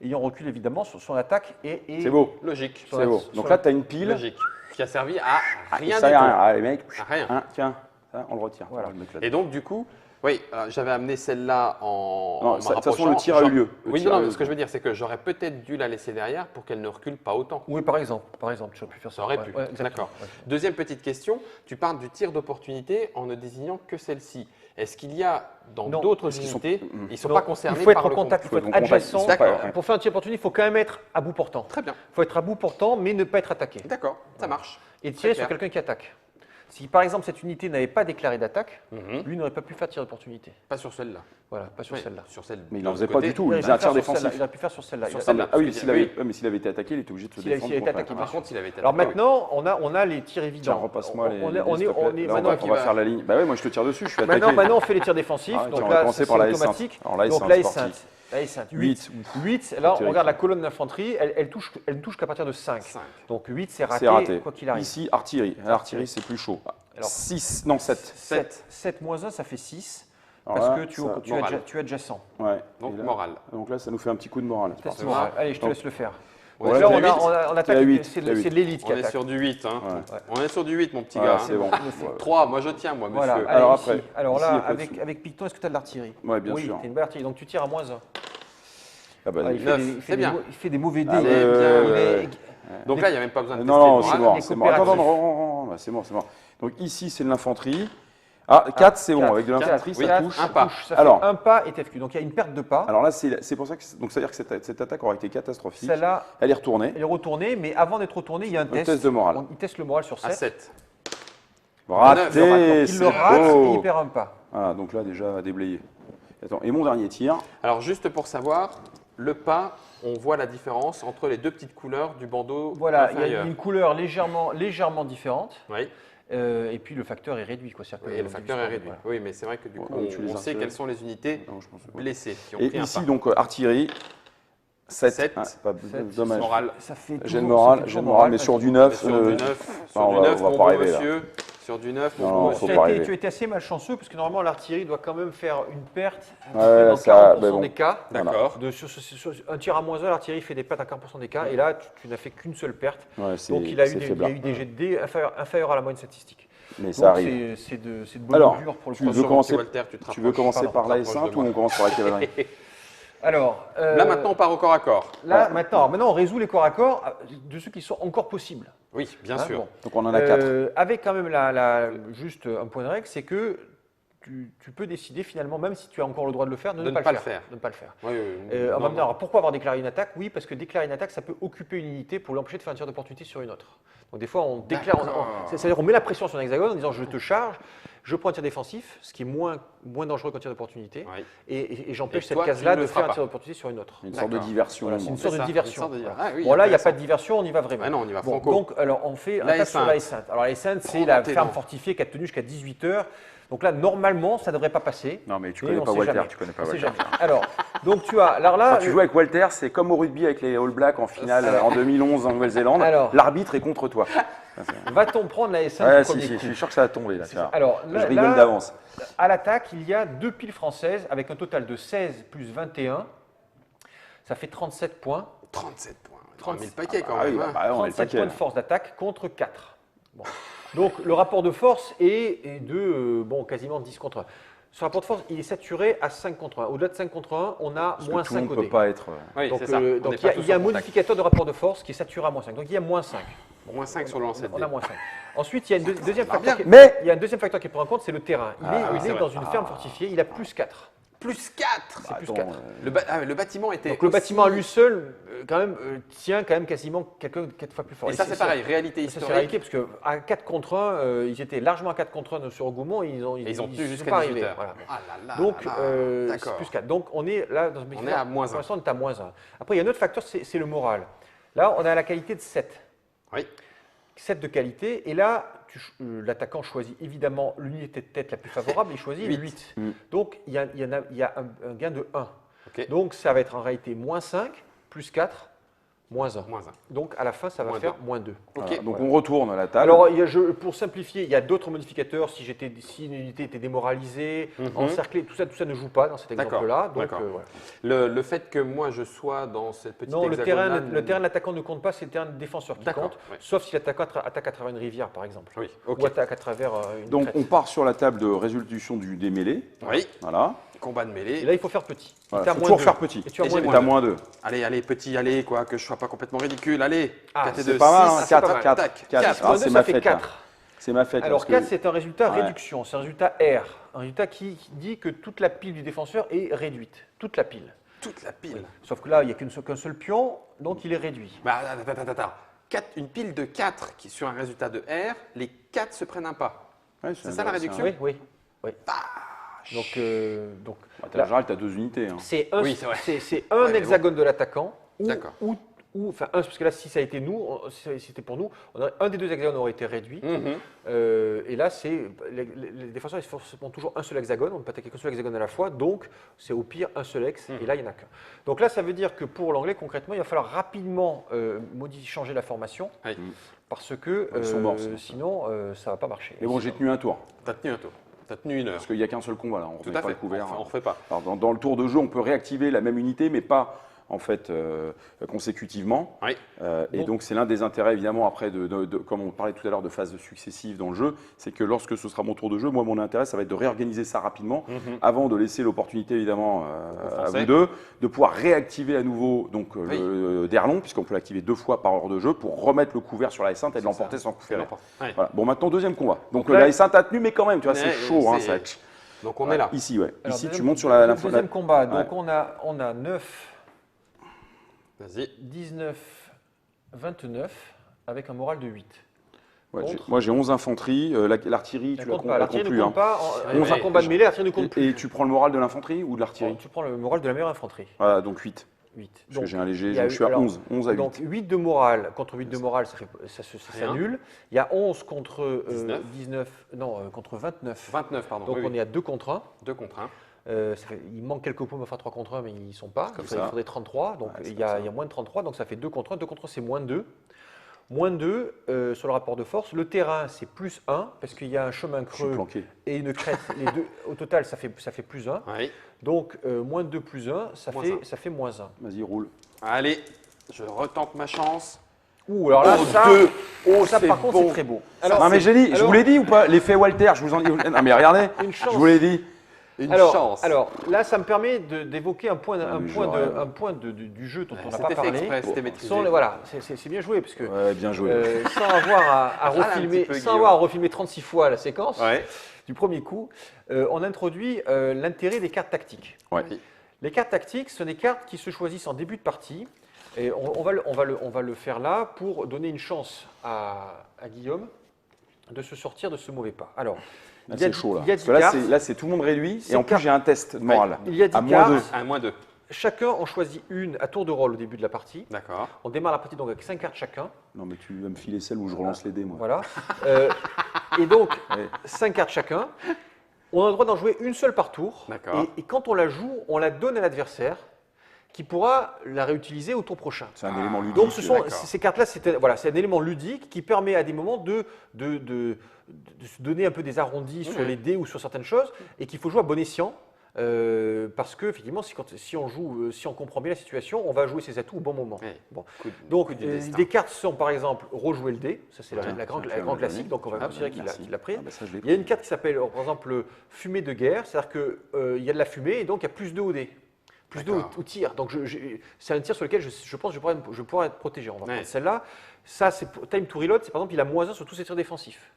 et on recule évidemment sur son attaque et C'est beau. Logique. Sur C'est la- beau. sur Donc la- là, tu as une pile. Logique. Qui a servi à rien Ça du y a tout. rien. Ah, les mecs, À rien. hein, tiens, ça, on le retire. Voilà. On le met là. Et donc, du coup, oui, j'avais amené celle-là en. Non, en me de toute façon, rapprochant. le tir a eu lieu. Le Oui, tir non, a eu mais lieu. ce que je veux dire, c'est que j'aurais peut-être dû la laisser derrière pour qu'elle ne recule pas autant. Oui, par exemple, tu aurais pu faire ça. Ça aurait Ouais, pu. ouais, exactement. D'accord. Ouais. Deuxième petite question, tu parles du tir d'opportunité en ne désignant que celle-ci. Est-ce qu'il y a dans Non, d'autres parce qu'ils sont- unités, ils ne sont Non, pas concernés il faut être par en le contact, il faut faut être être en contact, adjacent. ils sont pas- D'accord. ouais. Pour faire un tir opportunité, il faut quand même être à bout portant. Très bien. Il faut être à bout portant, mais ne pas être attaqué. D'accord, ça marche. Et tirer clair. sur quelqu'un qui attaque. Si par exemple cette unité n'avait pas déclaré d'attaque, Mhm. lui n'aurait pas pu faire tir d'opportunité. Pas sur celle-là. Voilà, pas sur Oui, celle-là. Sur celle Mais il de n'en l'autre faisait pas côté. du tout. Il Il aurait faisait un pu tir faire sur celle-là, défensif. il aurait pu faire sur celle-là. Sur Il a- celle-là. Ah oui, parce que- mais s'il avait été attaqué, il était obligé de se S'il avait défendre. été contre. attaqué, Par contre, il avait été Alors attaqué, oui. maintenant, on a les tirs évidents. Tiens, repasse-moi les. On est s'il te plaît. maintenant, maintenant on qui va va- faire la ligne. Bah ouais, moi je te tire dessus, je suis attaqué. maintenant, on fait les tirs défensifs. Ah ouais, donc tiens, on va là, commencer ça, par c'est la S5. automatique. Alors, la Donc S5, la c'est S5. parti. La S5. 8. 8. Là, Tir on regarde la écrit. colonne d'infanterie, elle touche qu'à partir de 5. 5. Donc 8, c'est C'est raté. raté, quoi qu'il arrive. Ici, artillerie. L'artillerie, c'est plus chaud. Alors- 6, non 7. 7 moins 1, ça fait 6. Alors Parce là, que ça- tu es adjacent. Ouais. Donc Et là- moral. Donc là, ça nous fait un petit coup de morale. Test parfait. moral. Allez, je te Donc- laisse le faire. On Ouais, est Là, sur on, du a, 8. on, a- on attaque, la 8, c'est la 8. de l'élite qui On est attaque. sur du 8. Hein. Ouais. On est sur du 8, mon petit Ouais, gars. c'est hein. bon. faut- 3, moi je tiens, moi, monsieur. Voilà. Allez, Alors ici. après, Alors ici, il y là, a pas de sou- avec Picton, est-ce que tu as de l'artillerie? Ouais, bien oui, sûr. tu as une belle artillerie. Donc tu tires à moins 1. Ah bah, il, fait neuf, des, il, c'est fait des, bien. il fait des mauvais dés. Ah, il ouais, est- ouais, il ouais, est- Donc là, il n'y a même pas besoin de tester Non, non, le c'est moral. mort, les c'est mort. Attends, coopératifs. non, c'est mort, c'est mort. Donc ici, c'est de l'infanterie. Ah, 4, c'est bon. quatre. Avec de l'infanterie, Oui, ça touche. un pas. Ça Alors. fait un pas et TFQ. Donc il y a une perte de pas. Alors là, c'est pour ça que donc c'est-à-dire que cette attaque aurait été catastrophique. Celle-là, Elle est retournée. elle est retournée, mais avant d'être retournée, il y a un Un test. test de morale. Il teste le moral sur À 7. 7. Raté, Il le c'est rate et beau. il perd un pas. Ah, donc là, déjà, déblayé. Attends, et mon dernier tir. Alors, juste pour savoir, le pas, on voit la différence entre les deux petites couleurs du bandeau Voilà, il y a inférieur. une couleur légèrement différente. Oui, Et puis le facteur est réduit. Quoi. C'est-à-dire que et le facteur est réduit. voilà. Oui, mais c'est vrai que du coup, Ouais, tu les on as sait fait. quelles sont les unités Non, je pense que- blessées qui ont Et pris un ici, pas. donc, artillerie. 7. Sept. Pas Sept. dommage. Moral. Ça fait J'ai le toujours- moral, ça fait j'ai le toujours moral, mais sur du 9. Sur du 9, sur on du va- 9, on va mon pas bon rêver, là. monsieur. Sur du 9, mon Non, bon non, monsieur. faut Tu pas as, été, rêver. tu as été assez malchanceux parce que normalement l'artillerie doit quand même faire une perte Ouais, dans ça, 40% mais bon. des cas. D'accord. Sur un tir à moins 1, l'artillerie fait des pertes à 40% des cas et là tu n'as fait qu'une seule perte. Ouais, c'est Donc il a eu c'est des, faible. il y a eu des jets de dés inférieurs à la moyenne statistique. Mais ça Donc arrive. c'est de bonne Alors, augure pour le tu coup. veux Attention, commencer- mon petit Walter, tu te Tu veux rapproches. commencer Pardon, par la rapproche S1 de ou moi. on commence par la cavalerie Alors, Là, maintenant, on part au corps à corps. là, maintenant, on résout les corps à corps de ceux qui sont encore possibles. Oui, bien Hein, sûr. bon. Donc on en a 4. Avec quand même juste un point de règle, c'est que tu peux décider finalement, même si tu as encore le droit de le faire, de ne pas le faire. De ne pas le faire. Oui, oui, oui. En Non, même temps, non. alors, pourquoi avoir déclaré une attaque? Oui, parce que déclarer une attaque, ça peut occuper une unité pour l'empêcher de faire un tir d'opportunité sur une autre. Donc des fois, on déclare, D'accord. c'est-à-dire qu'on met la pression sur un hexagone en disant je te charge, je prends un tir défensif, ce qui est moins dangereux qu'un tir d'opportunité, Oui. et j'empêche Et cette toi, case-là tu ne de le faire feras un tir pas. d'opportunité sur une autre. Une sorte de D'accord. diversion. Voilà, c'est une bon. sorte C'est de ça, diversion. une sorte de- Voilà. Ah oui, Bon, là, il n'y a pas intéressant. de diversion, on y va vraiment. Ah non, on y va Bon, franco. donc, alors, on fait un La test sur S1. la S1. Alors, la S1, c'est Prends la tes ferme dents. fortifiée qui a tenu jusqu'à 18 heures. Donc là, normalement, ça ne devrait pas passer. Non, mais tu Mais connais on pas sait Walter, jamais. tu connais pas On sait Walter. jamais. Alors, donc tu as. Alors là, Quand tu joues avec Walter, c'est comme au rugby avec les All Blacks en finale en 2011 en Nouvelle-Zélande. Alors. L'arbitre est contre toi. va-t-on prendre la S1 Ouais, au si, premier si, je coup suis sûr que ça va tomber là. tiens. Alors, Je là, rigole d'avance. à l'attaque, il y a 2 piles françaises avec un total de 16 plus 21. Ça fait 37 points. 37 points. 30 30 000 paquets quand Ah oui, même. hein. bah, on est le 37 paquet. points de force d'attaque contre 4. Bon. Donc le rapport de force est de quasiment 10 contre 1. Ce rapport de force, il est saturé à 5 contre 1. Au-delà de 5 contre 1, on a Parce que moins tout le 5 monde au ne peut dé. pas être. Oui, Donc, c'est ça. donc On n'est il y a, pas tous il y a un en contact. modificateur de rapport de force qui est saturé à moins 5. Donc il y a moins 5. Moins 5 sur le lancer de On dés. a moins 5. Ensuite, il y a une deuxième marche facteur. bien. Mais- Il y a un deuxième facteur qui est pris en compte, c'est le terrain. Il oui, est c'est dans vrai. une ferme fortifiée, il a plus 4. Plus 4. C'est plus Attends, 4. Le bâtiment était. Donc le aussi- bâtiment à lui seul, tient quand même quasiment 4 fois plus fort. Et ça, c'est pareil, réalité Ça, c'est la historique. réalité, parce qu'à 4 contre 1, ils étaient largement à 4 contre 1 sur Gaumont, et ils ont Et ils ont y tenu sont jusqu'à pas 18 arrivés. heures. Voilà. Ah là là Donc, là là. c'est D'accord. plus 4. Donc, on est là dans ce On est à moins Pour 1. l'instant, on est à moins 1. Après, il y a un autre facteur, c'est le moral. Là, on a la qualité de 7. Oui. 7 de qualité. Et là, l'attaquant choisit évidemment l'unité de tête la plus favorable, il choisit 8. Mm. Donc, il y a un gain de 1. Ok. Donc, ça va être en réalité moins 5, plus 4, -1. -1. Donc à la fin, ça va Moins faire -2. Ok. Voilà. Donc on retourne à la table. Alors, pour simplifier, il y a d'autres modificateurs. Si une unité était démoralisée, encerclée, tout ça ne joue pas dans cet D'accord, exemple-là. Donc, d'accord. voilà. Le fait que moi je sois dans cette petite Non, le terrain hexagonale... de l'attaquant ne compte pas, c'est le terrain de défenseur qui D'accord, compte, ouais. sauf si l'attaquant attaque à travers une rivière, par exemple, Oui, ok. ou attaque à travers une Donc crête. on part sur la table de résolution des mêlées. Oui, Voilà. combat de mêlée. Et là, il faut faire petit. Voilà. Et t'as Faut moins toujours deux. faire petit. Et tu as Et moins j'ai deux. T'as -2. Allez, allez, petit, allez, quoi, que je sois pas complètement ridicule. Allez, Ah, 4 et C'est 2, pas mal, 6, hein, c'est pas 4, mal. 4, Tac, 4. quatre. Ah, Moins c'est deux, ma ça fait fête, là. 4. C'est ma fête. Alors parce que- 4, c'est un résultat Ouais. réduction, c'est un résultat R, un résultat qui dit que toute la pile du défenseur est réduite, toute la pile. toute la pile. Sauf que là, il n'y a qu'un seul pion, donc il est réduit. Bah, attends. Une pile de 4 qui sur un résultat de R, les 4 se prennent un pas. Ouais, C'est ça la réduction Oui. Donc En général, tu as 2 unités. Hein. c'est Oui, c'est vrai. c'est un Ouais, mais hexagone de l'attaquant, D'accord. enfin parce que là, si ça a été nous, si c'était pour nous, un des deux hexagones aurait été réduit. Et là, les défenseurs, ils font toujours un seul hexagone, on ne peut attaquer qu'un seul hexagone à la fois, donc c'est au pire un seul hex, et là, il n'y en a qu'un. Donc là, ça veut dire que pour l'anglais, concrètement, il va falloir rapidement changer la formation, Oui. parce que Ils sont morts, sinon, ça ne va pas marcher. Mais bon, j'ai tenu un tour. T'as tenu un tour. T'as tenu une heure. Parce qu'il n'y a qu'un seul combat là. On Tout remet à pas fait. le couvert. On refait pas. Alors, dans le tour de jeu, on peut réactiver la même unité, mais pas en fait consécutivement. Oui. Et donc c'est l'un des intérêts évidemment après, comme on parlait tout à l'heure de phases successives dans le jeu, c'est que lorsque ce sera mon tour de jeu, moi mon intérêt ça va être de réorganiser ça rapidement avant de laisser l'opportunité évidemment à Français. vous deux de pouvoir réactiver à nouveau donc le Derlon puisqu'on peut l'activer 2 fois par heure de jeu pour remettre le couvert sur la S1 et de l'emporter sans coup ferré. Ouais. Voilà. Bon maintenant deuxième combat. Donc là, la S1 t'a tenu mais quand même tu vois c'est Ouais, chaud hein, c'est- ça. Donc on est là. Ici ouais. Alors, Ici tu deuxième- montes sur la deuxième combat, Ouais. donc on a 9, Vas-y. 19, 29, avec un moral de 8. Ouais, Contre. moi j'ai 11 infanteries, l'artillerie tu Elle la compte comptes pas, la l'artillerie comptes ne plus. compte Hein. pas. Ouais, On fait un ouais. combat de mêlée, l'artillerie ne compte plus. Et tu prends le moral de l'infanterie ou de l'artillerie? Tu prends le moral de la meilleure infanterie. Voilà, donc 8. 8. Parce que j'ai un léger, il y a donc je suis à alors, 11. 11 à 8. Donc 8 de morale contre 8 de morale, ça Rien. s'annule. Il y a 11 contre 19. 19, non, contre 29. 29, pardon. Donc oui, on est à 2 contre 1. 2 contre 1. Il manque quelques points pour faire 3 contre 1, mais ils ne sont pas. Il ça. faudrait 33, donc Ouais, c'est il y a comme ça. moins de 33, donc ça fait 2 contre 1. 2 contre 1, c'est moins 2. Moins 2 sur le rapport de force. Le terrain, c'est plus 1, parce qu'il y a un chemin Je suis creux planqué. et une crête. Les deux, au total, ça fait plus 1. Oui. Donc, moins 2 plus 1, ça Moins fait moins 1. Vas-y, roule. Allez, je retente ma chance. Ouh, alors là, Oh, ça, deux. Oh, ça c'est par contre, bon. c'est très beau. Non mais j'ai dit, je alors- vous l'ai dit ou pas? L'effet Walter, je vous en dis. Non mais regardez, Une chance. je vous l'ai dit. Une Alors, chance. alors, là, ça me permet d'évoquer un point, Ah, mais je rêve. un point du jeu dont on n'a C'était pas fait parlé. exprès, c'était maîtrisé. Voilà, c'est bien joué, parce que Ouais, bien joué. sans avoir à un refilmer, petit peu, sans Guillaume. avoir à refilmer 36 fois la séquence Ouais. du premier coup, on introduit l'intérêt des cartes tactiques. Ouais. Les cartes tactiques sont des cartes qui se choisissent en début de partie. Et on va le faire là pour donner une chance à Guillaume de se sortir de ce mauvais pas. Alors, Là, il y a c'est chaud là. il y a Parce 10 que là, cartes. c'est tout le monde réduit. C'est Et en plus, cartes. j'ai un test de morale. Il y a 10 À moins cartes. 2. À moins 2. Chacun en choisit une à tour de rôle au début de la partie. D'accord. On démarre la partie donc avec 5 cartes chacun. Non mais tu vas me filer celle où je relance les dés moi. Voilà. Et donc, Ouais. 5 cartes chacun. On a le droit d'en jouer une seule par tour. D'accord. Et quand on la joue, on la donne à l'adversaire qui pourra la réutiliser au tour prochain. C'est un élément ludique. Donc d'accord. ces cartes-là, c'est un élément ludique qui permet à des moments de se donner un peu des arrondis sur les dés ou sur certaines choses et qu'il faut jouer à bon escient. Parce que effectivement, si on comprend bien la situation, on va jouer ses atouts au bon moment. Ouais. Bon. Donc, Donc, des cartes sont par exemple rejouer le dé, ça c'est Tiens, la grande tiens, tu classique, l'as donc on va Ah, considérer bah, merci. qu'il l'a pris. Ah, bah, ça, je l'ai Il y a pris. une carte qui s'appelle par exemple fumée de guerre, c'est-à-dire qu'il y a de la fumée et donc il y a plus de au dé. Plus de D'accord. au tir. Donc c'est un tir sur lequel je pense que je pourrais être protégé. On va Ouais. prendre celle-là. Ça, c'est time to reload, c'est par exemple, il a -1 sur tous ses tirs défensifs.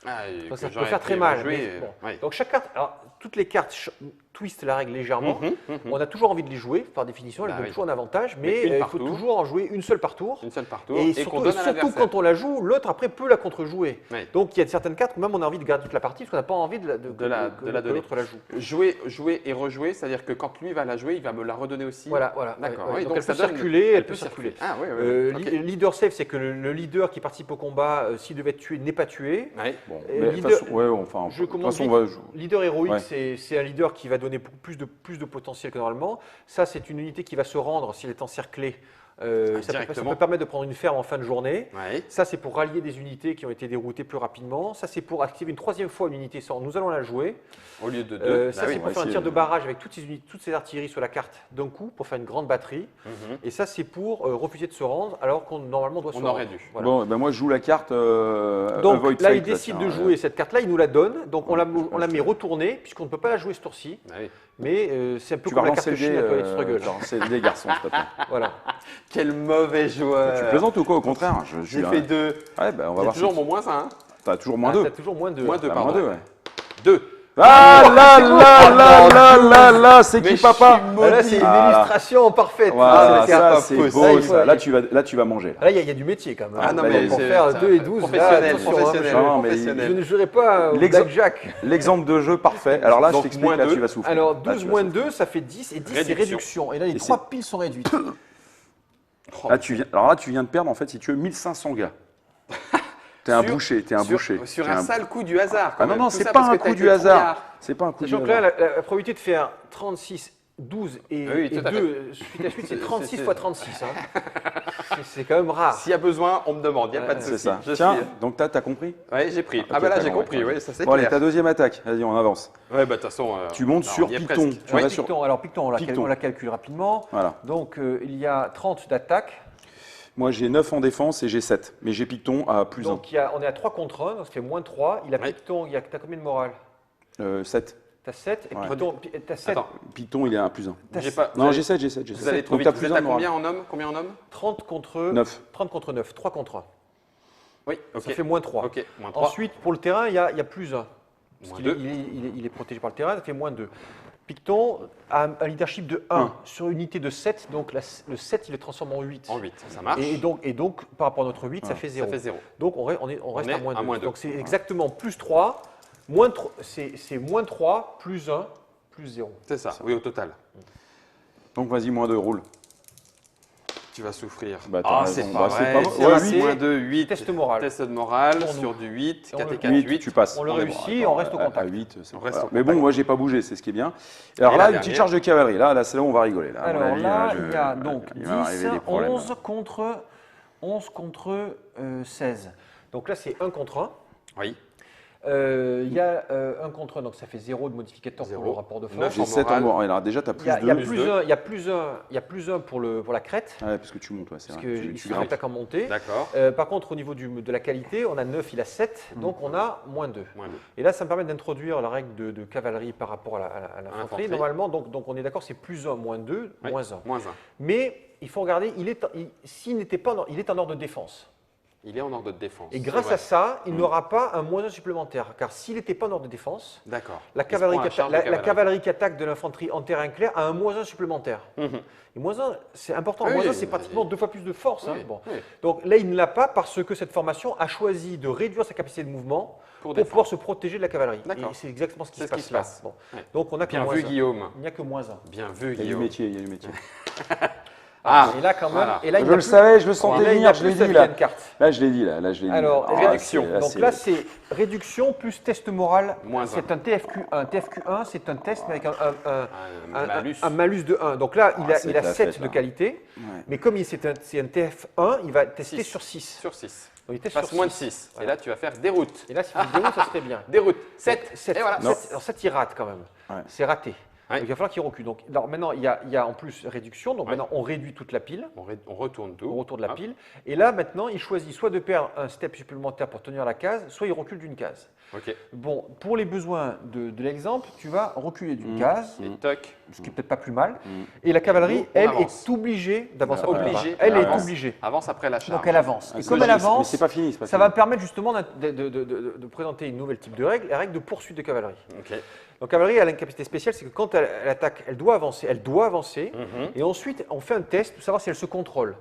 Ah, et Donc que ça peut j'aurais faire pu très mal. rejouer, mais bon. ouais. Donc chaque carte, alors toutes les cartes twistent la règle légèrement. Mhm. On a toujours envie de les jouer, par définition, elles Bah donnent oui. toujours un avantage, Mais mais une il par faut tour. toujours en jouer une seule par tour. Une seule par tour. Et qu'on surtout, donne à surtout l'adversaire. quand on la joue, l'autre après peut la contre-jouer. Ouais. Donc il y a certaines cartes où même on a envie de garder toute la partie parce qu'on n'a pas envie que la que donner. l'autre la joue. Jouer et rejouer, c'est-à-dire que quand lui va la jouer, il va me la redonner aussi. Voilà. D'accord. Ouais, ouais. Oui, Donc elle ça peut donne- circuler, elle peut circuler. Ah oui, oui. ok. Leader safe, c'est que le leader qui participe au combat, s'il devait être tué, n'est pas tué. Ouais. Bon, Et mais de leader- toute façon, ouais, enfin, Je de toute commande façon, vite. on va jouer. Leader héroïque, Ouais. c'est un leader qui va donner plus de potentiel que normalement. Ça, c'est une unité qui va se rendre s'il est encerclé Ça peut permettre de prendre une ferme en fin de journée. Ouais. Ça, c'est pour rallier des unités qui ont été déroutées plus rapidement. Ça, c'est pour activer une troisième fois une unité sans. Nous allons la jouer. Au lieu de 2. Ça, c'est pour faire un tir de barrage avec toutes ces artilleries sur la carte d'un coup pour faire une grande batterie. Et ça, c'est pour refuser de se rendre alors qu'on normalement doit se rendre. On aurait dû. Voilà. Bon, ben moi je joue la carte. Donc Avoid là, Fate, il décide tiens, de jouer cette carte-là, il nous la donne. Donc on la met retournée puisqu'on ne peut pas la jouer ce tour-ci. Ah oui. Mais c'est un peu Tu vas comme la carte relancer le Chine dé, à Twilight Struggle. c'est des garçons, s'il te plaît. Voilà. Quel mauvais joueur. Tu plaisantes ou quoi? Au contraire, J'ai fait 2. Ouais, ben on va J'ai voir. toujours mon moins 1. Hein. T'as toujours moins Ah, 2. t'as toujours moins 2. Moins 2, Moins pardon. 2, ouais. 2. Ah là, c'est qui papa? Là, c'est une Ah, là. illustration parfaite. Voilà, c'est ça pas c'est possible. beau il faut- ça. Là tu vas manger. Là, il y a du métier quand même. Ah non, mais pour c'est- faire c'est 2 et 12, professionnel, là, attention, professionnel, Non, mais je professionnel. ne jouerai pas au L'exemple- blackjack. L'exemple de jeu parfait. Alors là, je Donc, t'explique, moins là deux. tu vas souffrir. Alors, Là, 12 tu vas moins souffrir. 2, ça fait 10, et 10, c'est Réduction. réduction. Et là, les Et 3 piles sont réduites. Alors là, tu viens de perdre, en fait, si tu veux, 1500 gars. T'es un boucher, t'es un boucher. Sur T'es un sale coup du hasard. Ah non, non, Tout c'est ça pas parce un que t'as coup été du hasard. trouillard. C'est pas un coup du Sachant que hasard. là, la probabilité de faire 36, 12 et, Oui, tout à 2 suite à suite, c'est 36 c'est- fois 36. Hein. C'est quand même rare. S'il y a besoin, on me demande, il n'y a pas de C'est souci. ça. Je Tiens, suis- donc t'as compris? Ouais, j'ai pris. Ok, Ah bah là, t'as j'ai compris. compris, oui, ça c'est Bon, allez, clair. ta deuxième attaque. Vas-y, on avance. Ouais, bah de toute façon. Tu montes non, sur on y est Python. presque. Tu Oui. vas sur- Python, alors Python, Python. on la calcule rapidement. Voilà. Donc, il y a 30 d'attaque. Moi, j'ai 9 en défense et j'ai 7. Mais j'ai Python à plus 1. Donc, on est à 3 contre 1, donc ça fait moins 3. Il a Ouais. Python, t'as combien de morale? 7. T'as 7 et Ouais. Python, t'as 7. Attends, Python, il est à plus 1. j'ai pas. Non, vous j'ai allez- 7. Vous allez trop Donc vite. t'as Vous plus êtes 1 à de morale. combien en homme 30 contre 9. 30 contre 9, 3 contre 1. Oui, ok. Ça fait moins 3. Ok, moins 3. Ensuite, pour le terrain, il y a plus 1. Parce Moins qu'il deux. il est protégé par le terrain, ça fait moins 2. Python a un leadership de 1 sur une unité de 7, donc le 7, il le transforme en 8. En 8, ça marche. Et donc, par rapport à notre 8, ça fait 0. Ça fait 0. Donc, on reste à moins 2. à moins deux. Donc, c'est exactement plus 3, moins 3 c'est moins 3, plus 1, plus 0. C'est ça, oui, au total. Donc vas-y, moins 2, roule. Tu vas souffrir. Bah, t'as Ah, raison. c'est Bah, pas c'est vrai. pas- C'est ouais, raté. huit. Moins 2, 8. Test moral. Test de morale Pour nous. sur du 8, Et on 4 et le- 4, 8, 8. tu passes. On le réussit et on reste au À contact. 8, c'est On reste voilà. au Mais bon, contact. moi, j'ai pas bougé, c'est ce qui est bien. Alors Et là, la une petite dernière. charge de cavalerie. Là, c'est là où on va rigoler. Là, à mon Alors avis, là, je- il y a donc il va arriver 10, des problèmes. 11 contre 16. Donc là, c'est 1 contre 1. Oui. Il y a 1 contre 1, donc ça fait 0 de modificateur pour Zéro. le rapport de force. Neuf. J'ai en 7 en morale. morale. Alors déjà, tu as Il plus y a, il y a 2. plus deux. 1, il y a plus un pour la crête, Ouais, parce que tu montes, ouais, c'est parce vrai. qu'il Tu se grimpes. attaque en montée. D'accord. Par contre, au niveau de la qualité, on a 9, il a 7, donc on a moins 2. Moins 2. Et là, ça me permet d'introduire la règle de cavalerie par rapport à l'infanterie. l'infanterie. Normalement, donc on est d'accord, c'est plus 1, moins 2, Oui. moins 1. Moins 1. Mais il faut regarder, s'il n'était pas, il est en ordre de défense. Il est en ordre de défense. Et grâce à ça, il n'aura pas un moins 1 supplémentaire. Car s'il n'était pas en ordre de défense, D'accord. la Il se cavalerie, prend un qui charge attaque, de la cavalerie qui attaque de l'infanterie en terrain clair a un moins 1 supplémentaire. Mhm. Et moins 1, c'est important. Oui, Moins 1, oui, c'est oui. pratiquement 2 fois plus de force. hein. Oui, Bon. oui. Donc là, il ne l'a pas parce que cette formation a choisi de réduire sa capacité de mouvement pour défendre. pouvoir se protéger de la cavalerie. D'accord. Et c'est exactement ce qui C'est se ce qui passe se là. passe. Bon. Ouais. Donc on a que Bien moins vu, 1. Guillaume. Il n'y a que moins 1. Bien vu, Il y a du Guillaume. métier, il y a du métier. Ah, Et là, quand même, voilà. et là, il Je n'a le plus- savais, je le et sentais là, il venir, n'a je l'ai plus sa dit là. vilaine carte. Là, je l'ai dit là, je l'ai dit. Alors, Ah, réduction. c'est- Donc là, c'est réduction plus test moral. Moins C'est un TFQ1. TFQ1, c'est un test mais avec Un malus. un malus de 1. Donc là, Ah, c'est il a la 7 fête, de là. qualité. Ouais. Mais comme c'est un TF1, il va tester Six. sur 6. Sur 6. Donc il teste Passe sur moins de 6. 6. Voilà. Et là, tu vas faire déroute. Et là, si vous déroule, ça serait bien. Déroute. 7. 7. Et voilà. Non. Alors 7, il rate quand même. Ouais. C'est raté. Ouais. Donc il va falloir qu'il recule. Donc alors, maintenant, il y a en plus réduction. Donc Ouais. maintenant, on réduit toute la pile. On retourne tout. Au retour de la Hop. pile. Et là, maintenant, il choisit soit de perdre un step supplémentaire pour tenir la case, soit il recule d'une case. Ok. Bon, pour les besoins de l'exemple, tu vas reculer d'une case, Et toc. ce qui est peut-être pas plus mal. Et la cavalerie, Nous, on elle, avance. est obligée d'avancer. Obligée. après le combat. Elle Elle est avance. obligée. Avance après la charge. Donc elle avance. Ah, Et c'est comme elle logique, avance, mais c'est pas fini, c'est pas ça fini. va permettre justement de présenter une nouvelle type de règle, la règle de poursuite de cavalerie. Ok. Donc la cavalerie, elle a une capacité spéciale, c'est que quand elle attaque, elle doit avancer. Mhm. Et ensuite, on fait un test pour savoir si elle se contrôle.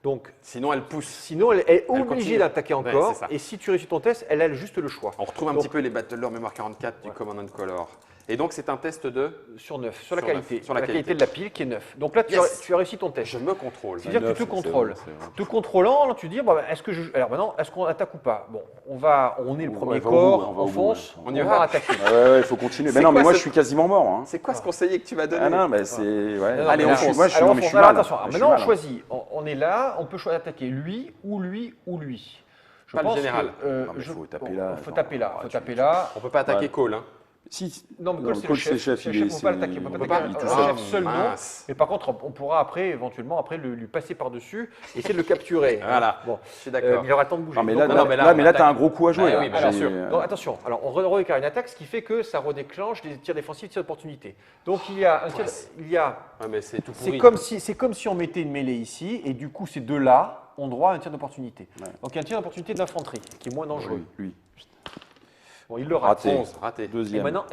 Donc, Sinon, elle pousse. sinon, elle est Elle obligée continue. d'attaquer Ouais, encore. c'est ça. Et si tu réussis ton test, elle a juste le choix. On retrouve un Donc- petit peu les battleurs mémoire 44 du Command and Color. Et donc, c'est un test de… Sur 9, sur la Sur qualité. 9, sur la qualité qualité. de la pile qui est 9. Donc là, Yes. tu as réussi ton test. Je me contrôle. C'est-à-dire que tu te 9, contrôles. c'est vrai. Te contrôlant, là, tu dis, bon, est-ce que alors maintenant, est-ce qu'on attaque ou pas? Bon, on est le premier va au corps, bout, on va on au bout, fonce, ouais. On on y va va. attaquer. Ouais, il faut continuer. C'est Mais non, mais quoi moi, ce- je suis quasiment mort. Hein. C'est quoi ce conseiller que tu m'as donné? Ah non, mais c'est. Ouais. Non, Allez, mais on là, fonce. Moi, je suis, alors, non, on mais je fonce. suis Alors, mal. attention, Je suis maintenant on mal. choisit. On est là, on peut attaquer lui ou lui ou lui. Je Pas le pense général. que, Non, mais faut taper bon, là, faut attends. taper là. Ah, Faut tu- taper là. On peut pas attaquer Ouais. Cole. Hein. Si. Non, mais Non, Cole, c'est le Cole, chef. c'est le chef, C'est le il chef, est- on peut pas c'est- l'attaquer. On on peut peut pas pas- attaquer il est un tout chef seul. seul, non. Mince. Mais par contre, on pourra après, éventuellement, après lui passer par-dessus, essayer de le capturer. Voilà. Bon, Je suis d'accord. mais il aura le temps de bouger. Non, mais Donc, là, non, là, mais là, là, on mais là, attaque. t'as un gros coup à jouer. Bah là. oui, bah, alors, bien sûr. donc, attention, alors on redéclare une attaque, ce qui fait que ça redéclenche des tirs défensifs, tirs d'opportunité. Donc il y a un tir, il y a, Ouais, mais c'est tout pourri. c'est comme si on mettait une mêlée ici, et du coup ces deux-là ont droit à un tir d'opportunité. Ouais. Donc il y a un tir d'opportunité de l'infanterie, qui est moins dangereux. Lui. Bon, il le rate. Raté. 11, raté. Et Deuxième. maintenant,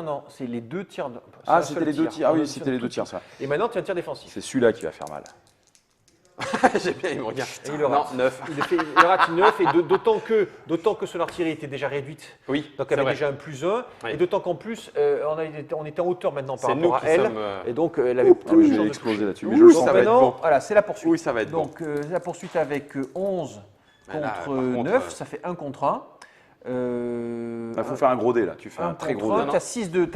non, c'est les deux tirs. C'est Ah, un c'était seul les deux tir. tirs. Ah On a oui, dit c'était ça les tout deux de tirs, suite. ça. Et maintenant, tu as un tir défensif. C'est celui-là qui va faire mal. J'ai bien, il me regarde. Et il le rate. Non, 9. Il rate 9, et d'autant que son artillerie était déjà réduite. Oui, Donc c'est elle avait vrai. déjà un +1, Oui. et d'autant qu'en plus, on était en hauteur maintenant par C'est nous rapport à qui elle, sommes… et donc elle avait Ah, mais plus je de vais chance de exploser toucher. là-dessus. Ouh, Mais je le ça sens. va être Maintenant, bon. voilà, c'est la poursuite. Oui, ça va être bon. Donc la poursuite avec 11 Mais là, contre par contre, 9, ça fait 1 contre 1. Il faut faire un gros dé là. Tu fais un très gros dé. un. Tu as 6 de.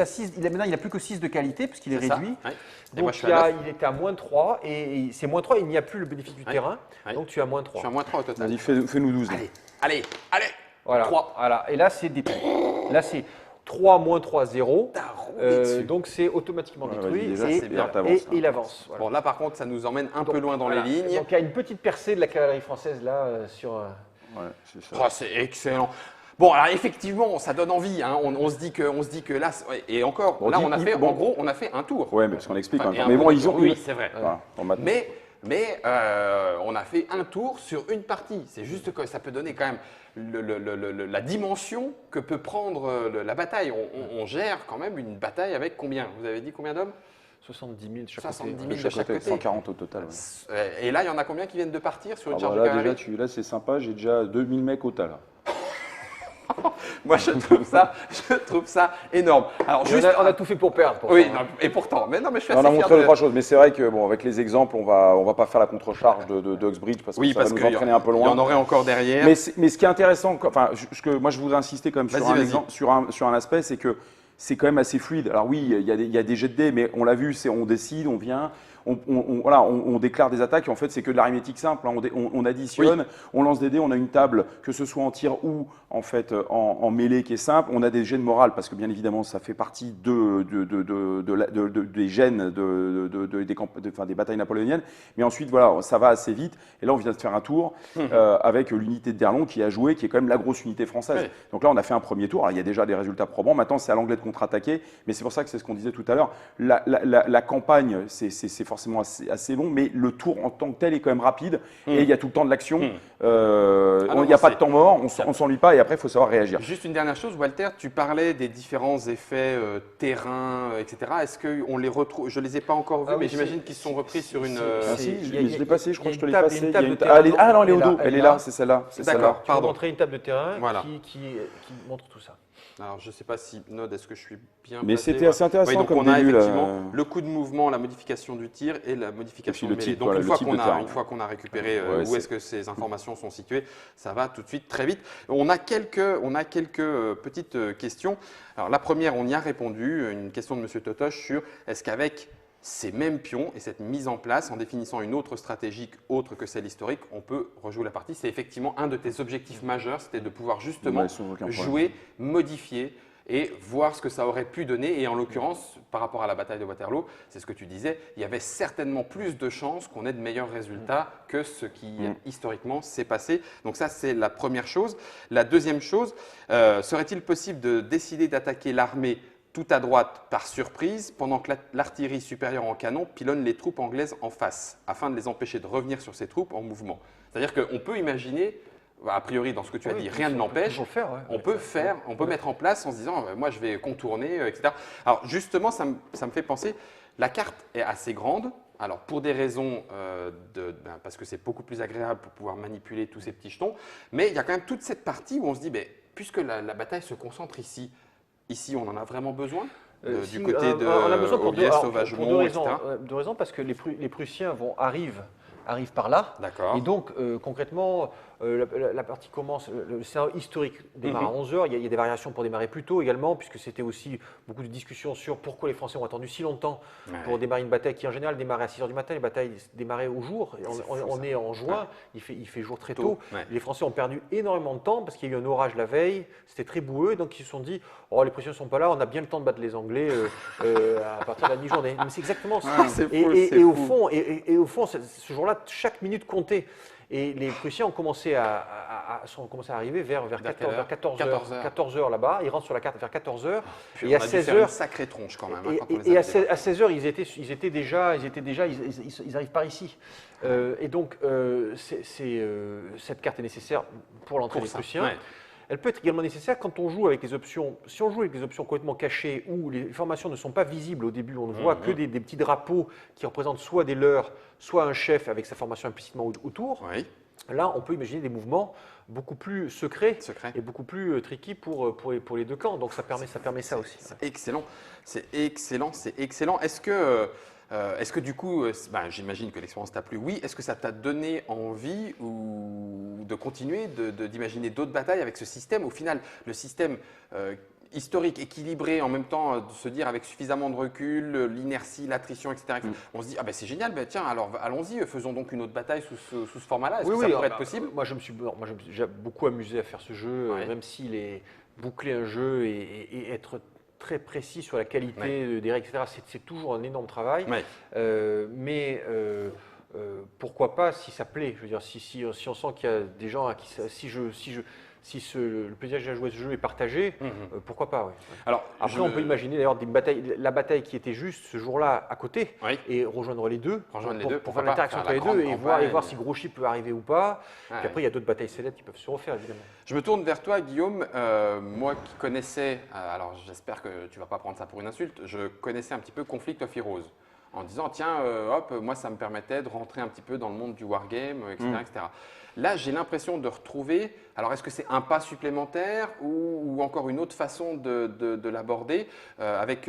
Maintenant, il n'a plus que 6 de qualité, puisqu'il est C'est ça. réduit. Ouais. Et Donc moi, je suis à 9. il était à -3, et c'est -3, il n'y a plus le bénéfice du Ouais. terrain. Ouais. Donc tu as Je -3. suis à -3 au total. Vas-y, fais-nous 12. Allez, allez, allez. Voilà. 3. Voilà. Et là, c'est détruit. Là, c'est 3 -3, 0. T'as roulé dessus. Donc c'est automatiquement Ouais, détruit, vas-y, déjà, et, c'est bien, voilà. t'avances, Et il avance. Voilà. Bon, là, par contre, ça nous emmène un peu Donc, loin dans voilà. les lignes. Donc il y a une petite percée de la cavalerie française là sur. Ouais, c'est ça. Oh, c'est excellent. Bon, alors effectivement, ça donne envie. Hein. On se dit que là, ouais, et encore, Bon, là, dis- on a dis- fait, bon. en gros, on a fait un tour. Ouais, mais parce qu'on explique Enfin, en et même un temps. Mais peu bon, de- ils ont. Oui, c'est vrai. Voilà, on m'a- Mais on a fait un tour sur une partie. C'est juste que ça peut donner quand même la dimension que peut prendre la bataille. On gère quand même une bataille avec combien? Vous avez dit combien d'hommes? 70 000 chaque 70 côté. 000 de de chaque chaque côté, côté. 140 au total. Ouais. Et là, il y en a combien qui viennent de partir sur une Ah charge bah de là, cavalerie? déjà, là, c'est sympa. J'ai déjà 2000 mecs au total. Moi, je trouve ça énorme. Alors, Et juste, on a tout fait pour perdre. oui, ça, hein. non, et pourtant, mais non, mais je suis On assez a fier montré de- 2-3 choses, mais c'est vrai que bon, avec les exemples, on va pas faire la contre-charge de Uxbridge parce que Oui, ça parce va nous qu'il y entraîner un peu il y loin. en aurait encore derrière. Mais ce qui est intéressant, enfin, moi je voudrais insister quand même sur Vas-y, un vas-y. exemple, sur un aspect, c'est que c'est quand même assez fluide. Alors oui, il y a des jets de dés, mais on l'a vu, on décide, on vient, on déclare des attaques, et en fait c'est que de l'arithmétique simple, hein. On additionne, on lance des dés, on a une table, que ce soit en tir ou en fait en mêlée qui est simple, on a des gènes morales, parce que bien évidemment ça fait partie des gènes des batailles napoléoniennes, mais ensuite voilà, ça va assez vite, et là on vient de faire un tour avec l'unité de Derlon qui a joué, qui est quand même la grosse unité française. Oui. Donc là on a fait un premier tour, alors il y a déjà des résultats probants, maintenant c'est à l'anglais de contre-attaquer, mais c'est pour ça que c'est ce qu'on disait tout à l'heure, la campagne c'est forcément assez long, mais le tour en tant que tel est quand même rapide, et il y a tout le temps de l'action, il non, n'y a pas de c'est- temps mort, on s'ennuie pas, et après il faut savoir réagir. Juste une dernière chose, Walter, tu parlais des différents effets terrain, etc. Est-ce qu'on les retrouve? Je ne les ai pas encore vus, Ah oui, mais j'imagine c'est- qu'ils sont repris sur une. Ah, si, il y a- mais je l'ai passé, je crois que je te l'ai il y a une passé. table- Il y a une une table ta- de terrain. Ah non, elle est au Elle est dos, là, elle est là, c'est celle-là. C'est D'accord. celle-là. Je vais Pardon. vous montrer une table de terrain Voilà. qui montre tout ça. Alors, je ne sais pas si, Nod, est-ce que je suis bien Mais placé? c'était Voilà. assez intéressant Oui, donc comme on a début, là. effectivement le coup de mouvement, la modification du tir et la modification Et puis de le mêlée. type, Donc voilà, une le fois type qu'on de terrain. a récupéré Ouais, où c'est- est-ce que ces informations sont situées, ça va tout de suite très vite. On a quelques petites questions. Alors la première, on y a répondu, une question de Monsieur Totoche sur est-ce qu'avec ces mêmes pions et cette mise en place, en définissant une autre stratégie autre que celle historique, on peut rejouer la partie. C'est effectivement un de tes objectifs majeurs, c'était de pouvoir justement Ouais, sans aucun problème. jouer, modifier et voir ce que ça aurait pu donner. Et en l'occurrence, par rapport à la bataille de Waterloo, c'est ce que tu disais, il y avait certainement plus de chances qu'on ait de meilleurs résultats que ce qui historiquement s'est passé. Donc ça, c'est la première chose. La deuxième chose, serait-il possible de décider d'attaquer l'armée tout à droite par surprise pendant que l'artillerie supérieure en canon pilonne les troupes anglaises en face, afin de les empêcher de revenir sur ces troupes en mouvement? C'est-à-dire qu'on peut imaginer, a priori dans ce que tu as dit, rien ne l'empêche, on peut mettre en place en se disant moi je vais contourner, etc. Alors justement, ça me fait penser, la carte est assez grande. Alors pour des raisons parce que c'est beaucoup plus agréable pour pouvoir manipuler tous ces petits jetons, mais il y a quand même toute cette partie où on se dit puisque la bataille se concentre ici, ici, on en a vraiment besoin Si, du côté de on a besoin pour Ogliès, alors, pour deux Sauvagement, raisons. etc. Deux raisons, parce que les Prussiens arrivent par là. D'accord. Et donc, concrètement, la partie commence, le scénario historique démarre à 11 heures. Il y a des variations pour démarrer plus tôt également, puisque c'était aussi beaucoup de discussions sur pourquoi les Français ont attendu si longtemps pour démarrer une bataille qui, en général, démarrait à 6 heures du matin. Les batailles démarraient au jour. On est en juin, il fait jour très tôt. Ouais. Les Français ont perdu énormément de temps parce qu'il y a eu un orage la veille, c'était très boueux, donc ils se sont dit oh, les Prussiens ne sont pas là, on a bien le temps de battre les Anglais à partir de la mi-journée. Mais c'est exactement ça. Et au fond, ce jour-là, chaque minute comptait. Et les Prussiens ont commencé à arriver vers 14 heures là-bas. Ils rentrent sur la carte vers 14 heures. Et à 16 heures, une sacrée tronche quand même. Et à 16 heures, ils arrivent par ici. Et donc, cette carte est nécessaire pour l'entrée des Prussiens. Ouais. Elle peut être également nécessaire quand on joue avec des options. Si on joue avec des options complètement cachées où les formations ne sont pas visibles au début, on ne voit que des petits drapeaux qui représentent soit des leurres, soit un chef avec sa formation implicitement autour. Oui. Là, on peut imaginer des mouvements beaucoup plus secrets et beaucoup plus tricky pour les deux camps. Donc ça permet ça aussi. C'est excellent, c'est excellent, c'est excellent. Est-ce que du coup, j'imagine que l'expérience t'a plu, oui. Est-ce que ça t'a donné envie de continuer, d'imaginer d'autres batailles avec ce système? Au final, le système historique, équilibré, en même temps, de se dire avec suffisamment de recul, l'inertie, l'attrition, etc. On se dit, c'est génial, tiens, alors allons-y, faisons donc une autre bataille sous ce format-là. Est-ce que ça pourrait être possible? Moi, je me suis beaucoup amusé à faire ce jeu, même s'il est boucler un jeu et être très précis sur la qualité des règles, etc. C'est toujours un énorme travail. Mais pourquoi pas si ça plaît? Je veux dire, si on sent qu'il y a des gens à qui le plaisir de jouer ce jeu est partagé, pourquoi pas? Alors, après, on peut imaginer d'ailleurs la bataille qui était juste ce jour-là à côté et rejoindre les deux pour faire l'interaction entre les deux et voir si Grouchy peut arriver ou pas. Puis après, il y a d'autres batailles célèbres qui peuvent se refaire, évidemment. Je me tourne vers toi, Guillaume. Moi qui connaissais, alors j'espère que tu ne vas pas prendre ça pour une insulte, je connaissais un petit peu Conflict of Heroes en disant tiens, moi ça me permettait de rentrer un petit peu dans le monde du wargame, etc. etc. Là, j'ai l'impression de retrouver, alors est-ce que c'est un pas supplémentaire ou encore une autre façon de l'aborder avec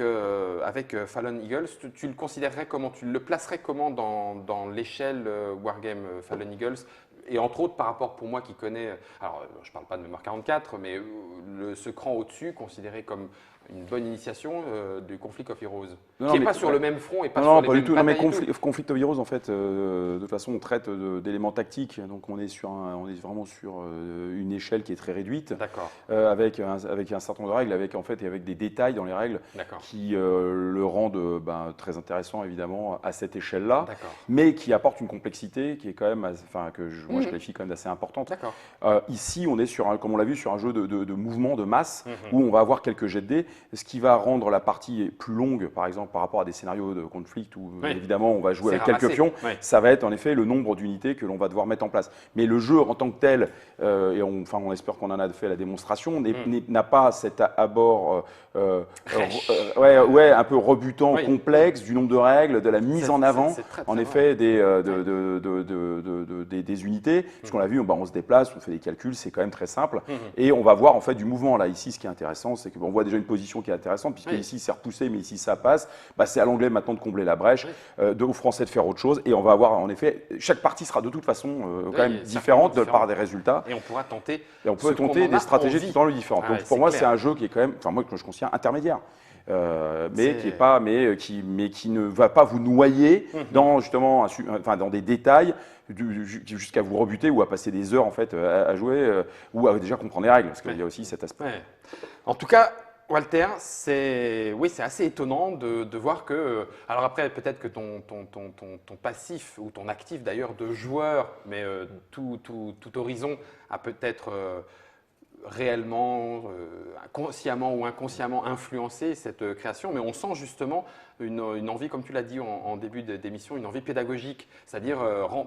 Fallen Eagles? Tu le considérerais comment, tu le placerais comment dans l'échelle Wargame Fallen Eagles? Et entre autres, par rapport pour moi qui connais, alors je ne parle pas de mémoire 44, mais ce cran au-dessus, considéré comme une bonne initiation du Conflict of Heroes, qui n'est pas sur le même front et pas sur les mêmes batailles. Non, mais Conflict of Heroes, en fait, de toute façon, on traite d'éléments tactiques, donc on est vraiment sur une échelle qui est très réduite, avec un certain nombre de règles, avec des détails dans les règles qui le rendent très intéressant, évidemment, à cette échelle-là, mais qui apporte une complexité qui est quand même, moi je qualifie quand même d'assez importante. Ici, on est comme on l'a vu, sur un jeu de mouvement, de masse, où on va avoir quelques jets de dés. Ce qui va rendre la partie plus longue, par exemple, par rapport à des scénarios de conflit où, évidemment, on va jouer avec quelques pions, ça va être en effet le nombre d'unités que l'on va devoir mettre en place. Mais le jeu en tant que tel, et on espère qu'on en a fait la démonstration, n'a pas cet abord un peu rebutant, complexe, du nombre de règles, de la mise en avant, en effet, des unités. Puisqu'on l'a vu, on se déplace, on fait des calculs, c'est quand même très simple. Et on va voir en fait du mouvement. Là, ici, ce qui est intéressant, c'est qu'on voit déjà une position qui est intéressante, puisque ici c'est repoussé, mais ici ça passe. C'est à l'anglais maintenant de combler la brèche, aux français de faire autre chose, et on va avoir en effet, chaque partie sera de toute façon quand même différente de par des résultats. Et on pourra tenter. Et on peut tenter des stratégies tout en lieu différentes. Donc pour moi, c'est un jeu qui est quand même, moi que je considère intermédiaire. Qui ne va pas vous noyer dans justement, dans des détails jusqu'à vous rebuter ou à passer des heures en fait à jouer ou à déjà comprendre les règles, parce qu'il y a aussi cet aspect. En tout cas, Walter, c'est assez étonnant de voir que… Alors après, peut-être que ton passif, ou ton actif d'ailleurs de joueur, mais tout horizon a peut-être réellement, consciemment ou inconsciemment influencé cette création, mais on sent justement une envie, comme tu l'as dit en début d'émission, une envie pédagogique, c'est-à-dire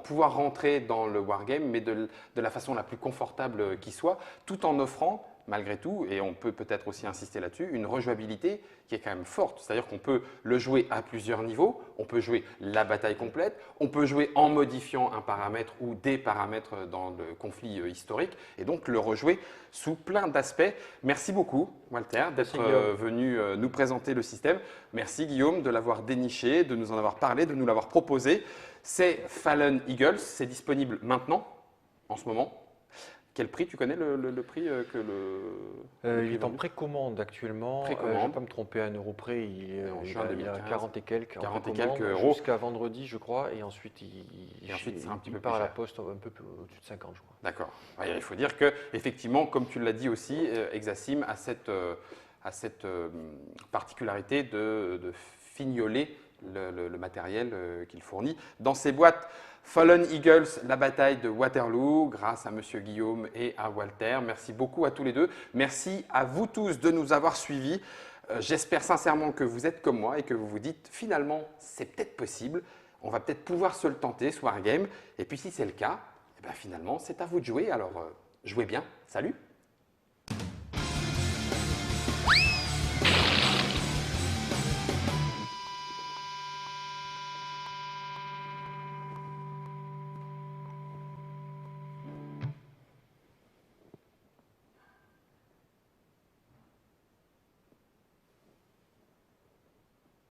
pouvoir rentrer dans le wargame, mais de la façon la plus confortable qui soit, tout en offrant malgré tout, et on peut peut-être aussi insister là-dessus, une rejouabilité qui est quand même forte. C'est-à-dire qu'on peut le jouer à plusieurs niveaux, on peut jouer la bataille complète, on peut jouer en modifiant un paramètre ou des paramètres dans le conflit historique, et donc le rejouer sous plein d'aspects. Merci beaucoup, Walter, d'être venu nous présenter le système. Merci, Guillaume, de l'avoir déniché, de nous en avoir parlé, de nous l'avoir proposé. C'est Fallen Eagles, c'est disponible maintenant, en ce moment. Quel prix? Tu connais le prix que le Il est en précommande actuellement. Je ne vais pas me tromper à €1 près. Il est à 40 et quelques. 40 et quelques euros. Jusqu'à vendredi, je crois. Et ensuite, c'est un petit peu part à la cher. poste un peu au-dessus de 50, je crois. D'accord. Il faut dire que, effectivement, comme tu l'as dit aussi, Exasim a cette particularité de fignoler le matériel qu'il fournit. Dans ses boîtes, Fallen Eagles, la bataille de Waterloo, grâce à Monsieur Guillaume et à Walter. Merci beaucoup à tous les deux. Merci à vous tous de nous avoir suivis. J'espère sincèrement que vous êtes comme moi et que vous vous dites finalement c'est peut-être possible. On va peut-être pouvoir se le tenter ce Wargame. Et puis si c'est le cas, eh bien, finalement c'est à vous de jouer. Alors jouez bien. Salut!